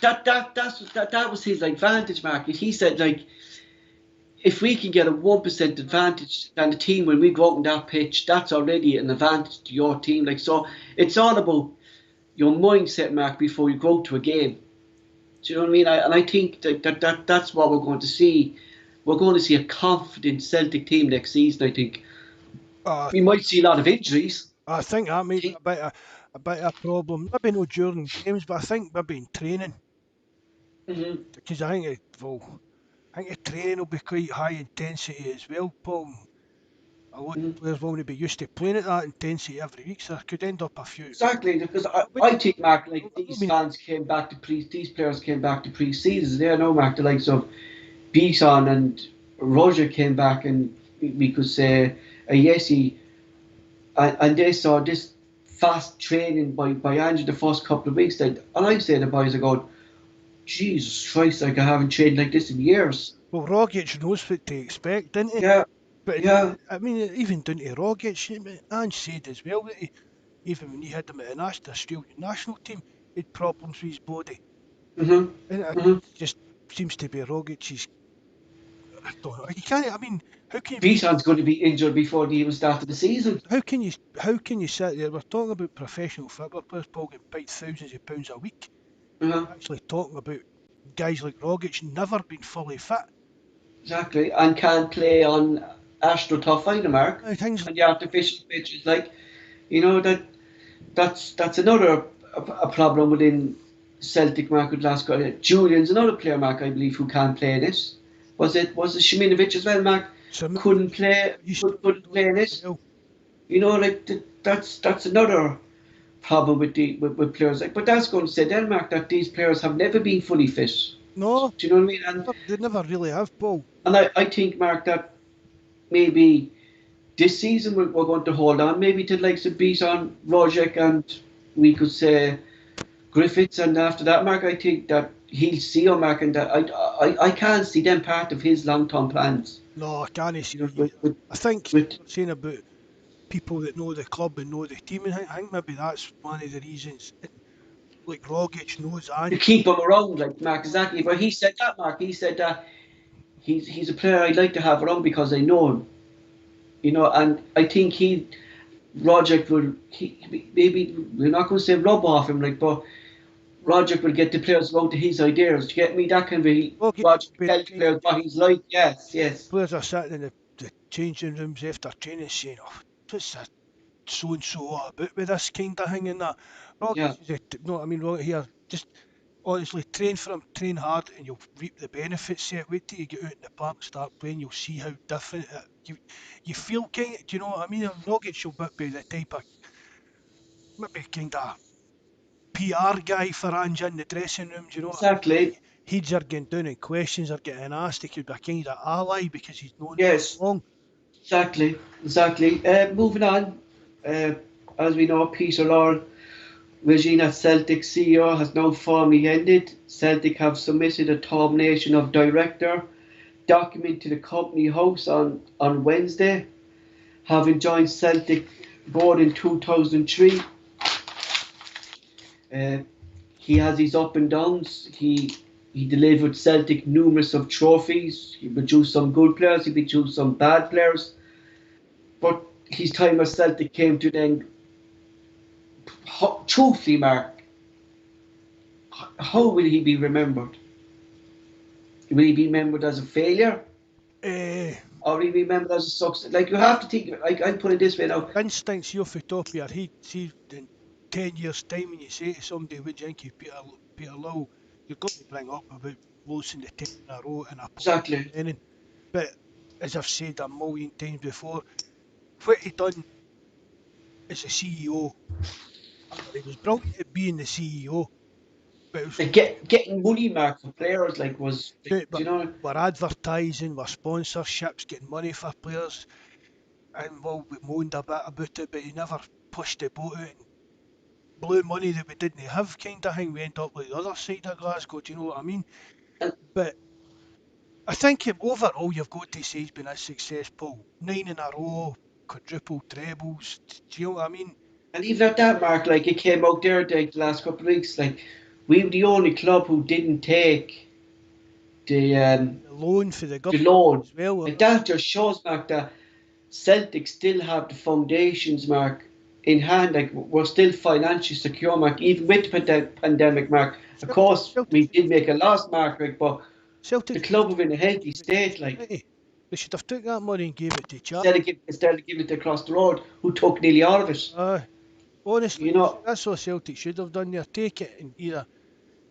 that was his advantage, Mark. He said, like, if we can get a 1% advantage than the team when we go out on that pitch, that's already an advantage to your team. Like, so it's all about your mindset, Mark, before you go to a game. Do you know what I mean? I think that's what we're going to see. We're going to see a confident Celtic team next season, I think. We might see a lot of injuries. I think that may be a bit of a problem. Maybe not during games, but I think maybe in training. Because I think the training will be quite high intensity as well, Paul. A lot of players won't be used to playing at that intensity every week, so there could end up a few. Exactly, because I think, Mark, like, these players came back to pre-season. There, no, Mark, the likes of Bison and Roger came back, and we could say Yesi, and they saw this fast training by Andrew the first couple of weeks. And I say the boys are going, Jesus Christ, like, I haven't trained like this in years. Well, Rogic knows what to expect, didn't he? Yeah. But yeah. I mean, even down to Rogic, Ange said as well that even when he had him at the Australian national team, he had problems with his body. And it just seems to be Rogic's. I don't know. You can't. I mean, how can you? Bison's going to be injured before the even start of the season. How can you sit there? We're talking about professional football players, Paul, getting paid thousands of pounds a week. Actually talking about guys like Rogic never been fully fit. Exactly, and can't play on AstroTurf either, Mark. And the artificial pitches, like, that's another a problem within Celtic, Mark, with last guy. Julian's another player, Mark, I believe, who can't play this. Was it Shiminovic as well, Mark? Couldn't play this. That's another problem with players. Like, but that's going to say then, Mark, that these players have never been fully fit. No. Do you know what I mean? And they never really have, Paul. And I think, Mark, that maybe this season we're going to hold on maybe to the likes of Bison, Rogic, and we could say Griffiths, and after that, Mark, I think that he'll see him, Mark, and that I can't see them part of his long-term plans. No, I can't see it. I think you're saying about people that know the club and know the team, and I think maybe that's one of the reasons. like Rogic knows to and keep him around, like Mark, exactly. But he said that, Mark. He said that he's a player I'd like to have around because I know him, And I think Roger will maybe we're not going to say rub off him, like, but Roger will get the players around to his ideas. Do you get me? That can be Rogic Roger will be tell the the kind players of what he's like. Yes, yes, players are sitting in the changing rooms after training saying, "Oh, what's that so and so all about with this kind of thing and that." yeah, Rogic is no, I mean, Rogic here just honestly train for him, train hard, and you'll reap the benefits. Of it. Wait till you get out in the park, start playing, you'll see how different you feel. Kind, do you know what I mean? Rogic will be the type of maybe kind of PR guy for Ange in the dressing room. Do you know what I mean? exactly. He's are getting down and questions are getting asked. He could be a kind of ally because he's known him Yes, so long. exactly, exactly. Moving on, uh, as we know, Peter Lorre, Regina Celtic CEO, has now formally ended. Celtic have submitted a termination of director document to the company house on Wednesday. Having joined Celtic board in 2003, uh, he has his up and downs. He delivered Celtic numerous of trophies. He produced some good players. He produced some bad players. But his time at Celtic came to an end. Truthfully, Mark, how will he be remembered? Will he be remembered as a failure, Uh, or will he be remembered as a success? Like, you have to think. Like, I put it this way now. Instincts you off the top of your head. See, in 10 years' time, when you say to somebody, would you think of Peter Lowe, you're going to bring up about losing the 10 in a row and a poor Exactly. training. But as I've said a million times before, what he done as a CEO, he was brilliant at being the CEO, but it was Like, getting money, Mark, for players, like, was, like, but we're advertising, we're sponsorships, getting money for players, and well, we moaned a bit about it, but he never pushed the boat out and blew money that we didn't have, kind of thing. We end up like the other side of Glasgow. Do you know what I mean? and, But I think overall you've got to say he's been a success, Paul. 9 in a row, quadruple trebles. Do you know what I mean? and even at that, Mark, like, it came out there like the last couple of weeks, like, we were the only club who didn't take the The loan for the the government loan. as well. Like, that just shows, Mark, that Celtic still have the foundations, Mark, in hand. Like, we're still financially secure, Mark, even with the pandemic, Mark. Of course, we Celtic, did make a loss, Mark, like, but the Celtic should have club took are in a that money healthy and gave it to state, like, charity. They should have took that money and gave it to charity. instead of giving it across the road, who took nearly all of it. Honestly, You know, that's what Celtic should have done there. Take it and either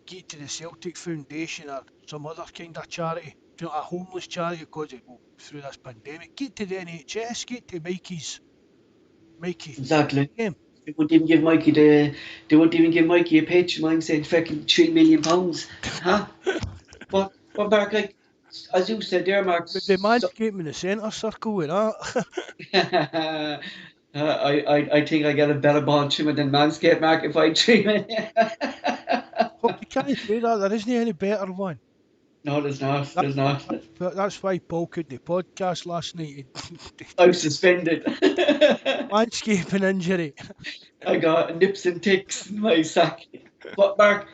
get to the Celtic Foundation or some other kind of charity, you know, a homeless charity because it will through this pandemic. Get to the NHS, get to Mikey's exactly. game. They wouldn't even give Mikey they wouldn't even give Mikey a pitch. Mine said fucking £3 million, huh? But Mark, like, as you said there, Mark, But the manscape in the centre circle with that. I think I get a better ball trimmer than Manscaped, Mark, if I trim it. Oh, you can't say that. There isn't any better one. No, there's not. That, There's not. that's why Paul couldn't podcast last night. I'm suspended. Manscaping injury. I got nips and ticks in my sack. But Mark,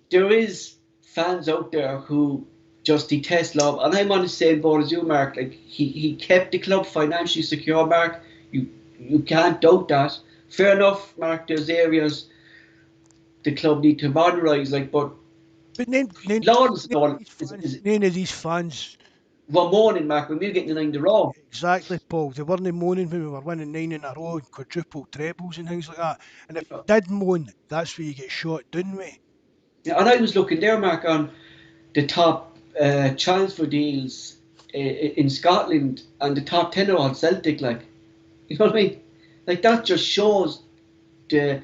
there is fans out there who just detest Love, and I'm on the same boat as you, Mark. Like, he kept the club financially secure, Mark. You can't doubt that. Fair enough, Mark. There's areas the club need to modernise, like, but But then Lawrence and none of all these fans, none of these fans were mourning, Mark, when we were getting the 9 in a row. exactly, Paul. They weren't moaning when we were winning 9 in a row and quadruple trebles and things like that. And if you did moan, that's where you get shot down with. Yeah, and I was looking there, Mark, on the top transfer deals in Scotland, and the top 10 are all Celtic, like. You know what I mean? Like, that just shows the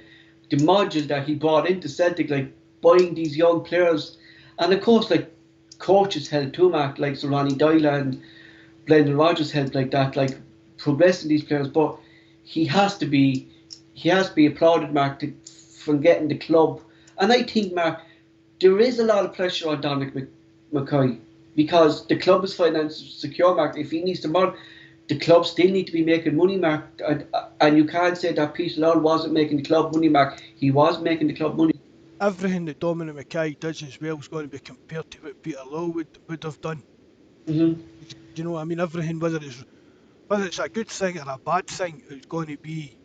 the module that he brought into Celtic, like, buying these young players. And of course, like, coaches help too, Mark, like Sir Ronnie Dyla and Brendan Rodgers helped like that, like, progressing these players. But he has to be he has to be applauded, Mark, from getting the club. And I think, Mark, there is a lot of pressure on Dominic McKay because the club is financially secure, Mark. If he needs to run, the club still need to be making money, Mark. And you can't say that Peter Lawler wasn't making the club money, Mark. He was making the club money. everything that Dominic Mackay does as well is going to be compared to what Peter Law would have done. Hmm. Do you know what I mean? Everything, whether it's a good thing or a bad thing, it's going to be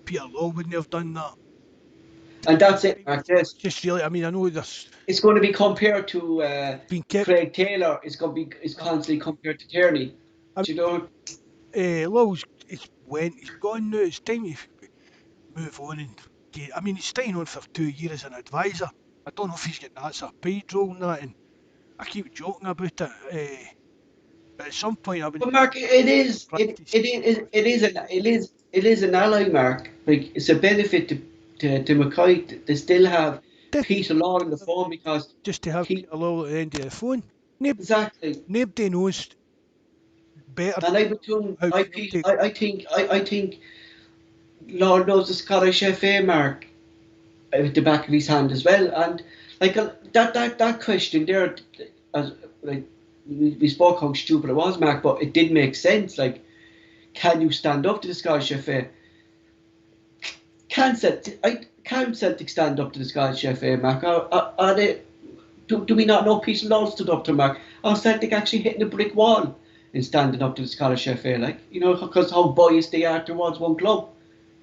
Peter Law wouldn't have done that. And that's it, Mark. Yes. Just really, I mean, I know there's It's going to be compared to been kept. Craig Taylor. It's constantly compared to Tierney. I Do you know? Law's he's gone now. It's time to move on and I mean, he's staying on for 2 years as an advisor. I don't know if he's getting that's a paid role and that, and I keep joking about it. But at some point, I would But Mark, it is practice. it is an ally, Mark. Like it's a benefit to Mackay. They still have Peter Law on the phone because Just to have he Peter Law at the end of the phone. exactly. Nobody knows better And I between how I, Pete, Celtic. I think Lord knows the Scottish FA, Mark, at the back of his hand as well. And like that question there, as like we spoke how stupid it was, Mark, but it did make sense. Like, can you stand up to the Scottish FA? Can Celtic stand up to the Scottish FA, Mark? Are they? Do we not know Peter Law stood up to Mark? Are Celtic actually hitting a brick wall in standing up to the Scottish FA? Like, you know, because how biased they are towards one club.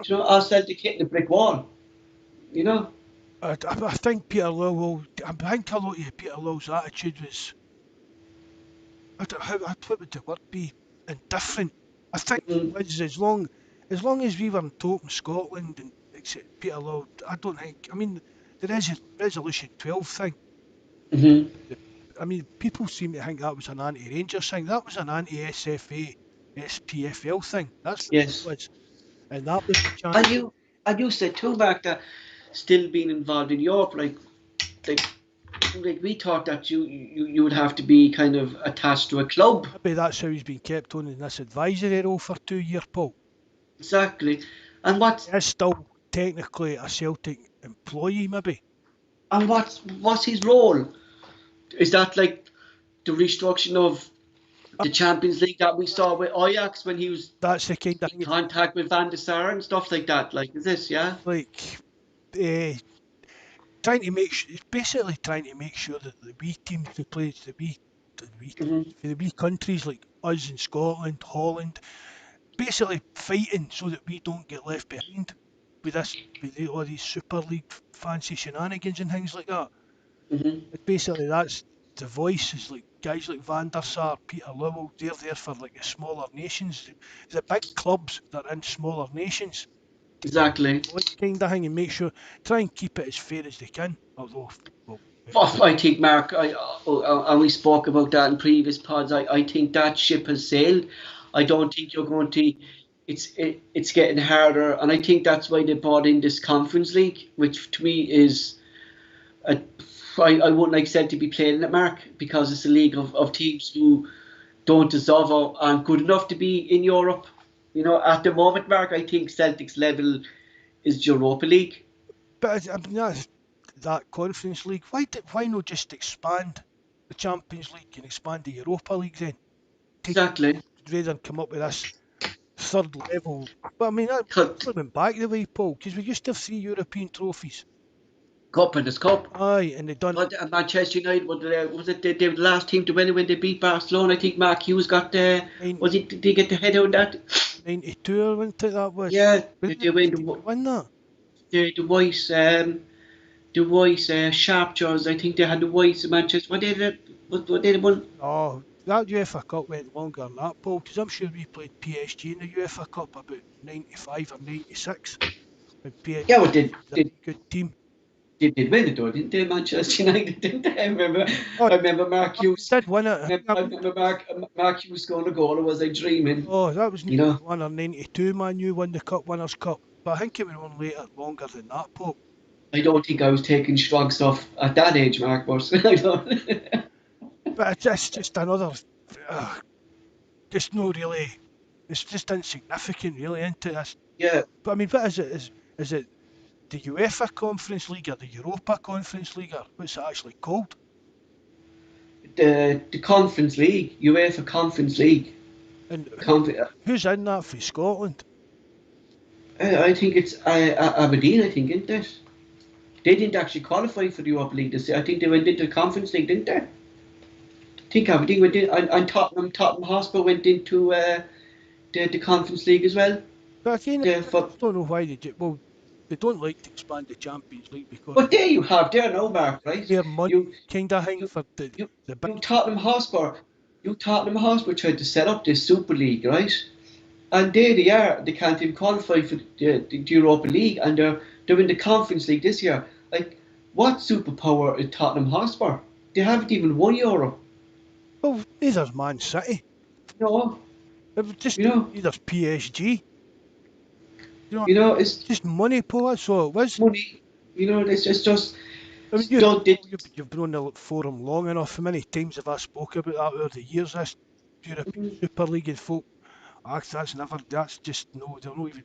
You know, are Celtic hitting a brick wall? You know. I think Peter Law will. I think a lot of Peter Law's attitude was. I don't know what would the word be? Indifferent. I think it Mm-hmm. was as long as we were in top in Scotland and except Peter Law. I don't think. I mean, there is a resolution 12 thing. Mm-hmm. I mean, people seem to think that was an anti-Rangers thing. That was an anti-SFA, SPFL thing. That's what that Yes. was, and that was the chance. And you said too, Mark, that still being involved in Europe, like like we thought that you would have to be kind of attached to a club. Maybe that's how he's been kept on in this advisory role for 2 years, Paul. Exactly. And He is still technically a Celtic employee, maybe. what's his role? Is that like the restructuring of Uh, the Champions League that we saw with Ajax when he was That's the kind of in thing. contact with Van der Sar and stuff like that? Like, is this, yeah? Like uh, trying to make it's basically trying to make sure that the wee teams who play the wee teams Hmm. for the wee countries like us in Scotland, Holland, basically fighting so that we don't get left behind with this all these Super League fancy shenanigans and things like that. Hmm. But basically that's the voice is like guys like Van der Sar, Peter Lowell, they're there for like the smaller nations, the big clubs that are in smaller nations to get Exactly. on kind of thing and make sure try and keep it as fair as they can. Although, well, Oh, I think, Mark, and we spoke about that in previous pods. I think that ship has sailed. I don't think you're going to. It's getting harder, and I think that's why they brought in this Conference League, which to me is a. I wouldn't like Celtic to be playing in it, Mark, because it's a league of teams who don't deserve or aren't good enough to be in Europe. You know, at the moment, Mark, I think Celtic's level is Europa League. but I mean that Conference League. Why not just expand the Champions League and expand the Europa League then? Take Exactly. rather than come up with this third level. But I mean that Cup, went back the way, Paul, because we used to have 3 European trophies. cup and this cup. Aye, and they done But Manchester United was it they were the last team to win it when they beat Barcelona. I think Mark Hughes got the was he did he get the head on that? 92 or when that was. Yeah, When they did win they win that? the white sharp jaws. I think they had the whites of Manchester. What did they won? Oh, that UEFA Cup went longer than that, Paul, because I'm sure we played PSG in the UEFA Cup about 95 or 96 when PSG Yeah, what did was a really good team. did win it though? Didn't they Manchester United? Didn't they? Oh, I remember Mark we Hughes. did win it. I remember Mark Hughes scoring a goal. Or was I dreaming? Oh, that was You know. 91 or 92, Man U won the Cup Winners' Cup. But I think it went on later, longer than that, Paul. I don't think I was taking strong stuff at that age, Mark, but I don't. But it's just another, uh, just no really, it's just insignificant really into this. Yeah, But I mean, what is it? Is it the UEFA Conference League or the Europa Conference League or what's it actually called? the Conference League, UEFA Conference League. And Conf- who's in that for Scotland? I think it's Aberdeen. I think, isn't it? They didn't actually qualify for the Europa League this year. I think they went into the Conference League, didn't they? Think of it. They went in, and Tottenham Hotspur went into the Conference League as well. But again, I For, just don't know why they do. Well, they don't like to expand the Champions League because but there you have there no Mark, right? more money You kind of thing you for you the you big Tottenham Hotspur, tried to set up this Super League, right? And there they are. They can't even qualify for the Europa League, and they're in the Conference League this year. Like, what superpower is Tottenham Hotspur? They haven't even won Euro. well, either's Man City. No, It was just you know, either's PSG. You know, it's just money, Paul. That's all it was. money. It's just I mean, you, don't it. Paul, you've been on the forum long enough. How many times have I spoke about that over the years? This European Super League and folk. That's never. That's just no. They're not even.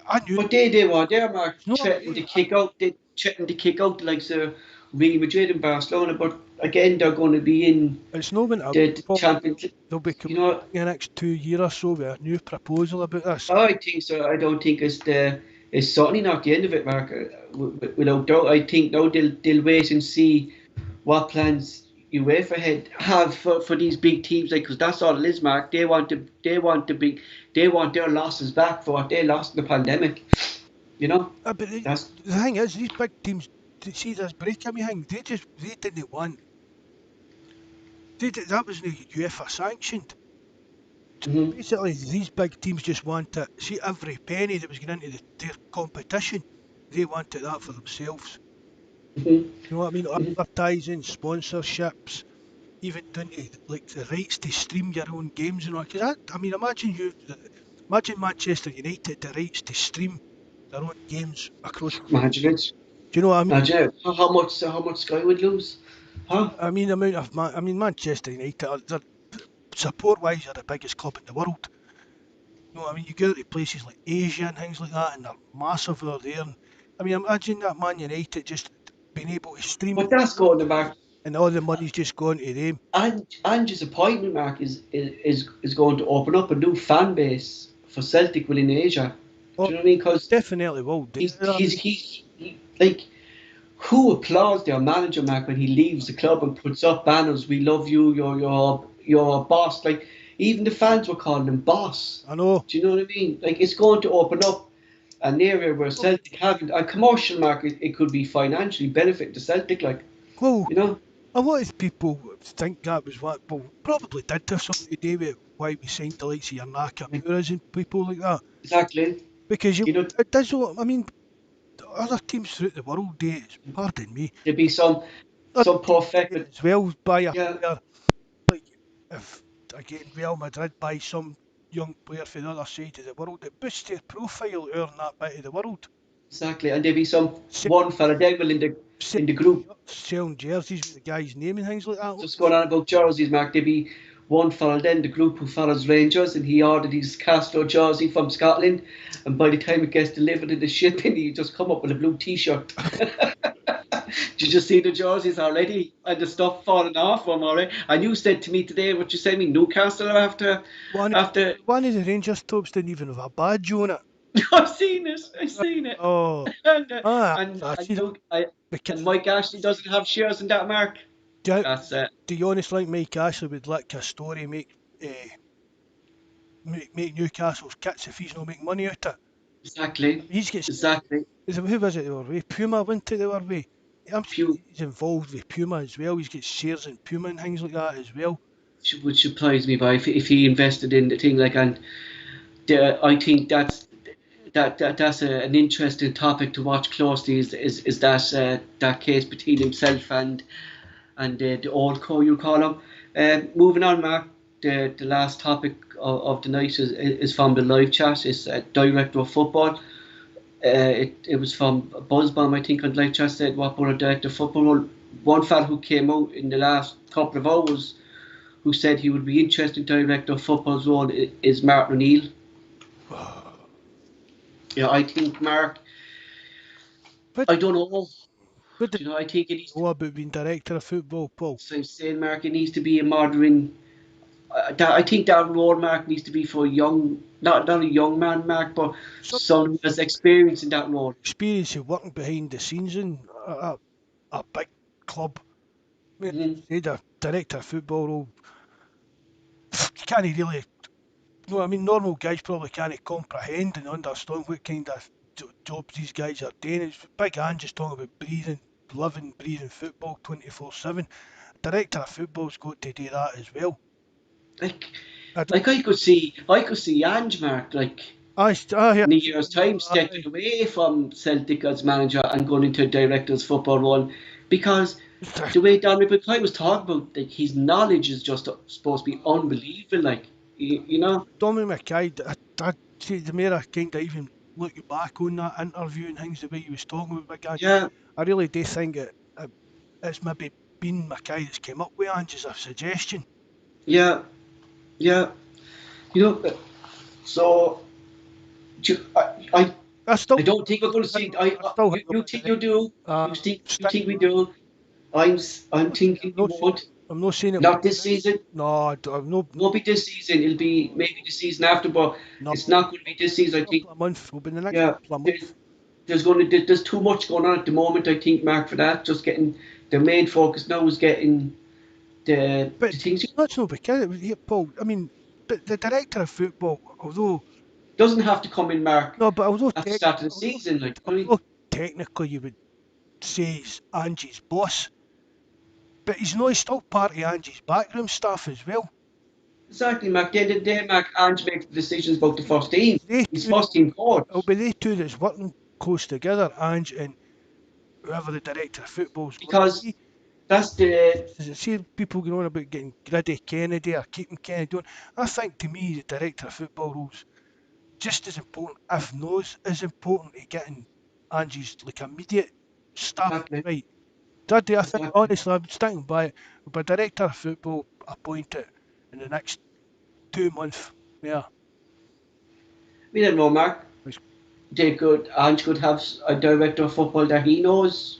I knew. But they were there, Mark, It's not a threatening way. to kick out. They threatening to kick out the likes of Real Madrid and Barcelona. But again, they're going to be in It's not been a the Paul. Champions League. They'll be You coming know, in the next 2 years or so with a new proposal about this. I think so. I don't think it's certainly not the end of it, Mark. Without doubt, I think now they'll wait and see what plans UEFA have for these big teams, like, because that's all it is, Mark. They want their losses back for what they lost in the pandemic. You know, But that's the thing is, these big teams, see this Breakaway thing, they didn't want. That wasn't UEFA sanctioned. mhm, Basically, these big teams just want it. See, every penny that was going into their competition, they wanted that for themselves. mhm, You know what I mean? mhm. Advertising, sponsorships, even down to like the rights to stream your own games and all. Because I mean, imagine Manchester United the rights to stream their own games across the world. Imagine it. Do you know what I mean? Imagine it. How much Sky would lose, huh? I mean, the amount of I mean, Manchester United, support-wise, are the biggest club in the world. You know, I mean, you go to places like Asia and things like that, and they're massive over there. And, I mean, imagine that Man United just being able to stream But their that's own going to games, back. and all the money's just going to them. And disappointment, Mark, is going to open up a new fan base for Celtic within Asia. Oh, Do you know what I mean? Because definitely will do that. like, who applauds their manager, Mark, when he leaves the club and puts up banners? We love you. You're a boss. Like, even the fans were calling him boss. I know. Do you know what I mean? Like, it's going to open up an area where Celtic haven't a commercial market. It could be financially benefit to Celtic, like, Well, you know. a lot of people think that was what, well, probably did have something to do with why we signed the likes of your Like, Nakamura's and people like that. exactly. Because You know, it does, I mean, other teams throughout the world do it, pardon me, there'd be other some teams do perfect, it as well by a yeah, player. Like if again Real Madrid buy some young player from the other side of the world, it boosts their profile out in that bit of the world. exactly. And there'd be some Selling, one fella then will in the group selling jerseys with the guy's name and things like that. just going on about jerseys, Mark. There'd be one fella then the group who follows Rangers, and he ordered his Castro jersey from Scotland, and by the time it gets delivered in the shipping, he just come up with a blue T-shirt. Did you just see the jerseys already and the stuff falling off them already? And you said to me today, what you said me, Newcastle One, after one of the Rangers tops didn't even have a badge on it. I've seen it, I've seen it, Oh, and I see that and because Mike Ashley doesn't have shares in that, Mark. do you, That's it. do you honestly think Mike Ashley would let a story make Newcastle's kits if he's not making money out of it? Exactly, He's got exactly. who was it they were with? Puma went to they were with. I'm sure Few, he's involved with Puma as well. He's got shares in Puma and things like that as well. which surprised me by if he invested in the thing like, and I think that's an interesting topic to watch closely. Is that that case between himself and the old co you call him. Moving on, Mark. The last topic of the night is from the live chat. It's director of football. It was from Bawz Bovril, I think, on live chat said what about a director of football. One fan who came out in the last couple of hours who said he would be interested in director of football's role is Martin O'Neill. Yeah, I think Mark. But I don't know. what did I think it you needs to. know about being director of football, Paul? So I'm saying, Mark, it needs to be a modern I think that role, Mark, needs to be for a young, not a young man, Mark, but someone who has experience in that role. Experience of working behind the scenes in a big club. I mean, Hmm. say the director of football role, you can't really. No, I mean normal guys probably can't comprehend and understand what kind of jobs these guys are doing. It's Big Ange talking about living, breathing football 24/7. Director of football's got to do that as well. Like, I don't. like I could see Ange, Mark, like Yeah, in a year's time stepping aye. away from Celtic as manager and going into a director's football role, because the way Don McBride was talking about, like his knowledge is just supposed to be unbelievable. Like you know, Tommy Mackay, I see the more I kind of even look back on that interview and things, the way he was talking about Big Ange, yeah, I really do think it's maybe been Mackay that's came up with Ange as a suggestion. yeah, yeah. You know, so I still I don't think we're going to think see. I still think You we'll think direct. you do? You think we Sticking with it. do? I'm thinking we won't. I'm not saying it will Not be the this next. season. No, I've no. Won't be this season. It'll be maybe the season after, but No, it's not going to be this season. I think. couple of months. Will be the next Yeah, couple of there's, months. there's too much going on at the moment. I think, Mark, for that. Just getting the main focus now is getting But the things. that's not because Paul. I mean, but the director of football, Doesn't have to come in, Mark, no, but at the start of the season. Like, you know what I mean? although technically you would say he's Angie's boss, but he's still part of Angie's backroom staff as well. Exactly, Mark. At the end of the day, Mark, Ange makes the decisions about the first team. They His two, first team it'll coach. be they two that's working close together, Ange and whoever the director of football's going to Because be. that's the As I see people going on about getting Griddy Kennedy or keeping Kennedy on. I think to me the director of football rules just as important, if not as important, to getting Angie's like immediate stuff exactly, right. Daddy, I think exactly. honestly I'm sticking by it. But director of football appointed in the next 2 months. Yeah. We don't know, Mark. It's- Ange could have a director of football that he knows,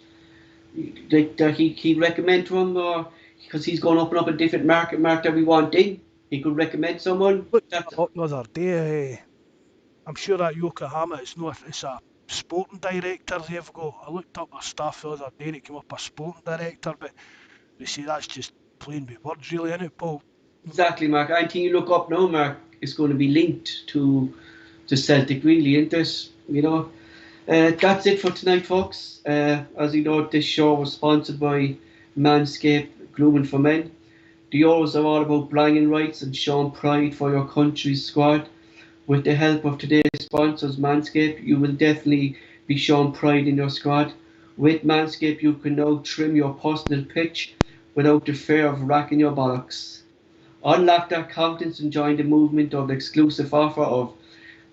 that he recommend to him, or because he's going to open up a different market that we want in. He could recommend someone. Looked That's that up the other day. I'm sure at Yokohama it's a sporting director they've got. I looked up their stuff the other day and it came up a sporting director, but they say that's just playing with words really, isn't it, Paul? exactly, Mark. Anything you look up now, Mark, is going to be linked to Celtic, really, isn't it? You know. That's it for tonight, folks. As you know, this show was sponsored by Manscaped Grooming for Men. The Euros are all about bragging rights and showing pride for your country's squad. With the help of today's sponsors, Manscaped, you will definitely be showing pride in your squad. With Manscaped, you can now trim your personal pitch without the fear of racking your bollocks. Unlock that confidence and join the movement of the exclusive offer of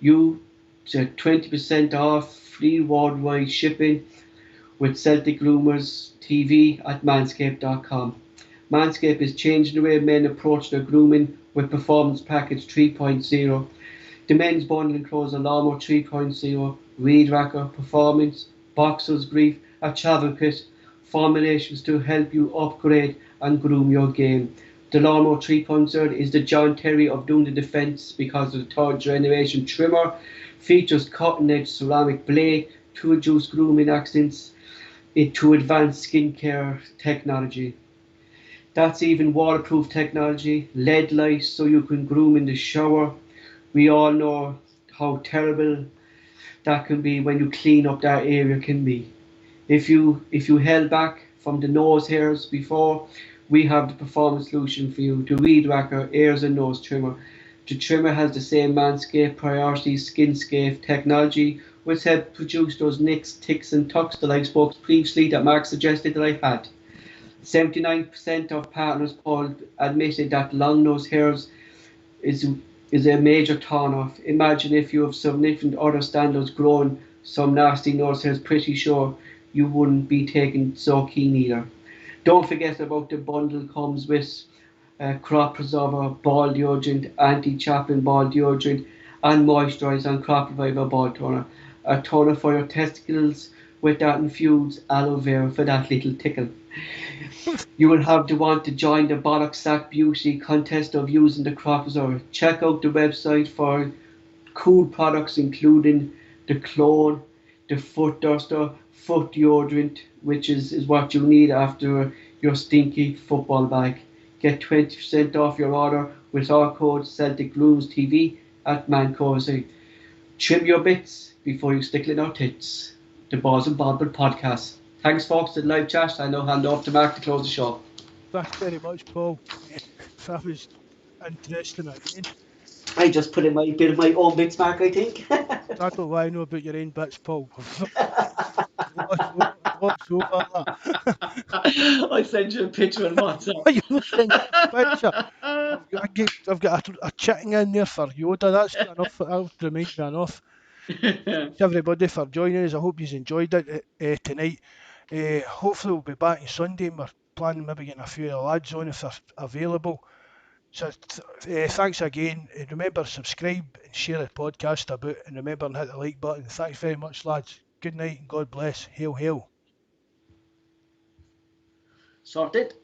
you to 20% off free worldwide shipping with Celtic Rumours TV at manscaped.com. Manscaped is changing the way men approach their grooming with Performance Package 3.0. The men's bundle includes a Lawnmower 3.0, Weed Whacker, Performance, Boxer's Brief, a travel kit, formulations to help you upgrade and groom your game. The Lawnmower 3.0 is the John Terry of doing the defence because of the third generation trimmer, features cutting edge ceramic blade to reduce grooming accidents to advanced skincare technology. That's even waterproof technology, LED lights so you can groom in the shower. We all know how terrible that can be when you clean up that area can be. If you held back from the nose hairs before, we have the performance solution for you, the Weed Whacker Ears and Nose Trimmer. The trimmer has the same Manscaped Priority Skinscape technology, which helps produce those nicks, ticks and tucks that I spoke previously that Mark suggested that I had. 79% of partners polled admitted that long nose hairs is is a major turn off. Imagine if you have significant other standards growing some nasty nose hairs, pretty sure you wouldn't be taken so keen either. Don't forget about the bundle comes with crop preserver, ball deodorant, anti-chapping ball deodorant, and moisturizer and crop reviver ball toner. A toner for your testicles with that infused aloe vera for that little tickle. You will have to want to join the Bollock Sack Beauty contest of using the crocodile. Check out the website for cool products including the clone, the foot duster, foot deodorant, which is what you need after your stinky football bag. Get 20% off your order with our code Celtic Rumours TV at Mancozy. Trim your bits before you stick in our tits. The Bawz and Bovril podcast. Thanks, folks, to the live chat. I now hand off to Mark to close the show. Thanks very much, Paul. That was interesting again. I just put in my bit of my own bits, Mark, I think. I don't lie know about your own bits, Paul. Gloss over that. I sent you a picture on WhatsApp. Why you send me a picture? I've got a chatting in there for Yoda. That's enough. That'll remind me enough. Thanks everybody for joining us. I hope you've enjoyed it tonight. Hopefully we'll be back on Sunday. We're planning maybe getting a few of the lads on if they're available. So thanks again. Remember subscribe and share the podcast about, and remember and hit the like button. Thanks very much, lads. Good night and God bless. Hail, hail. Sorted.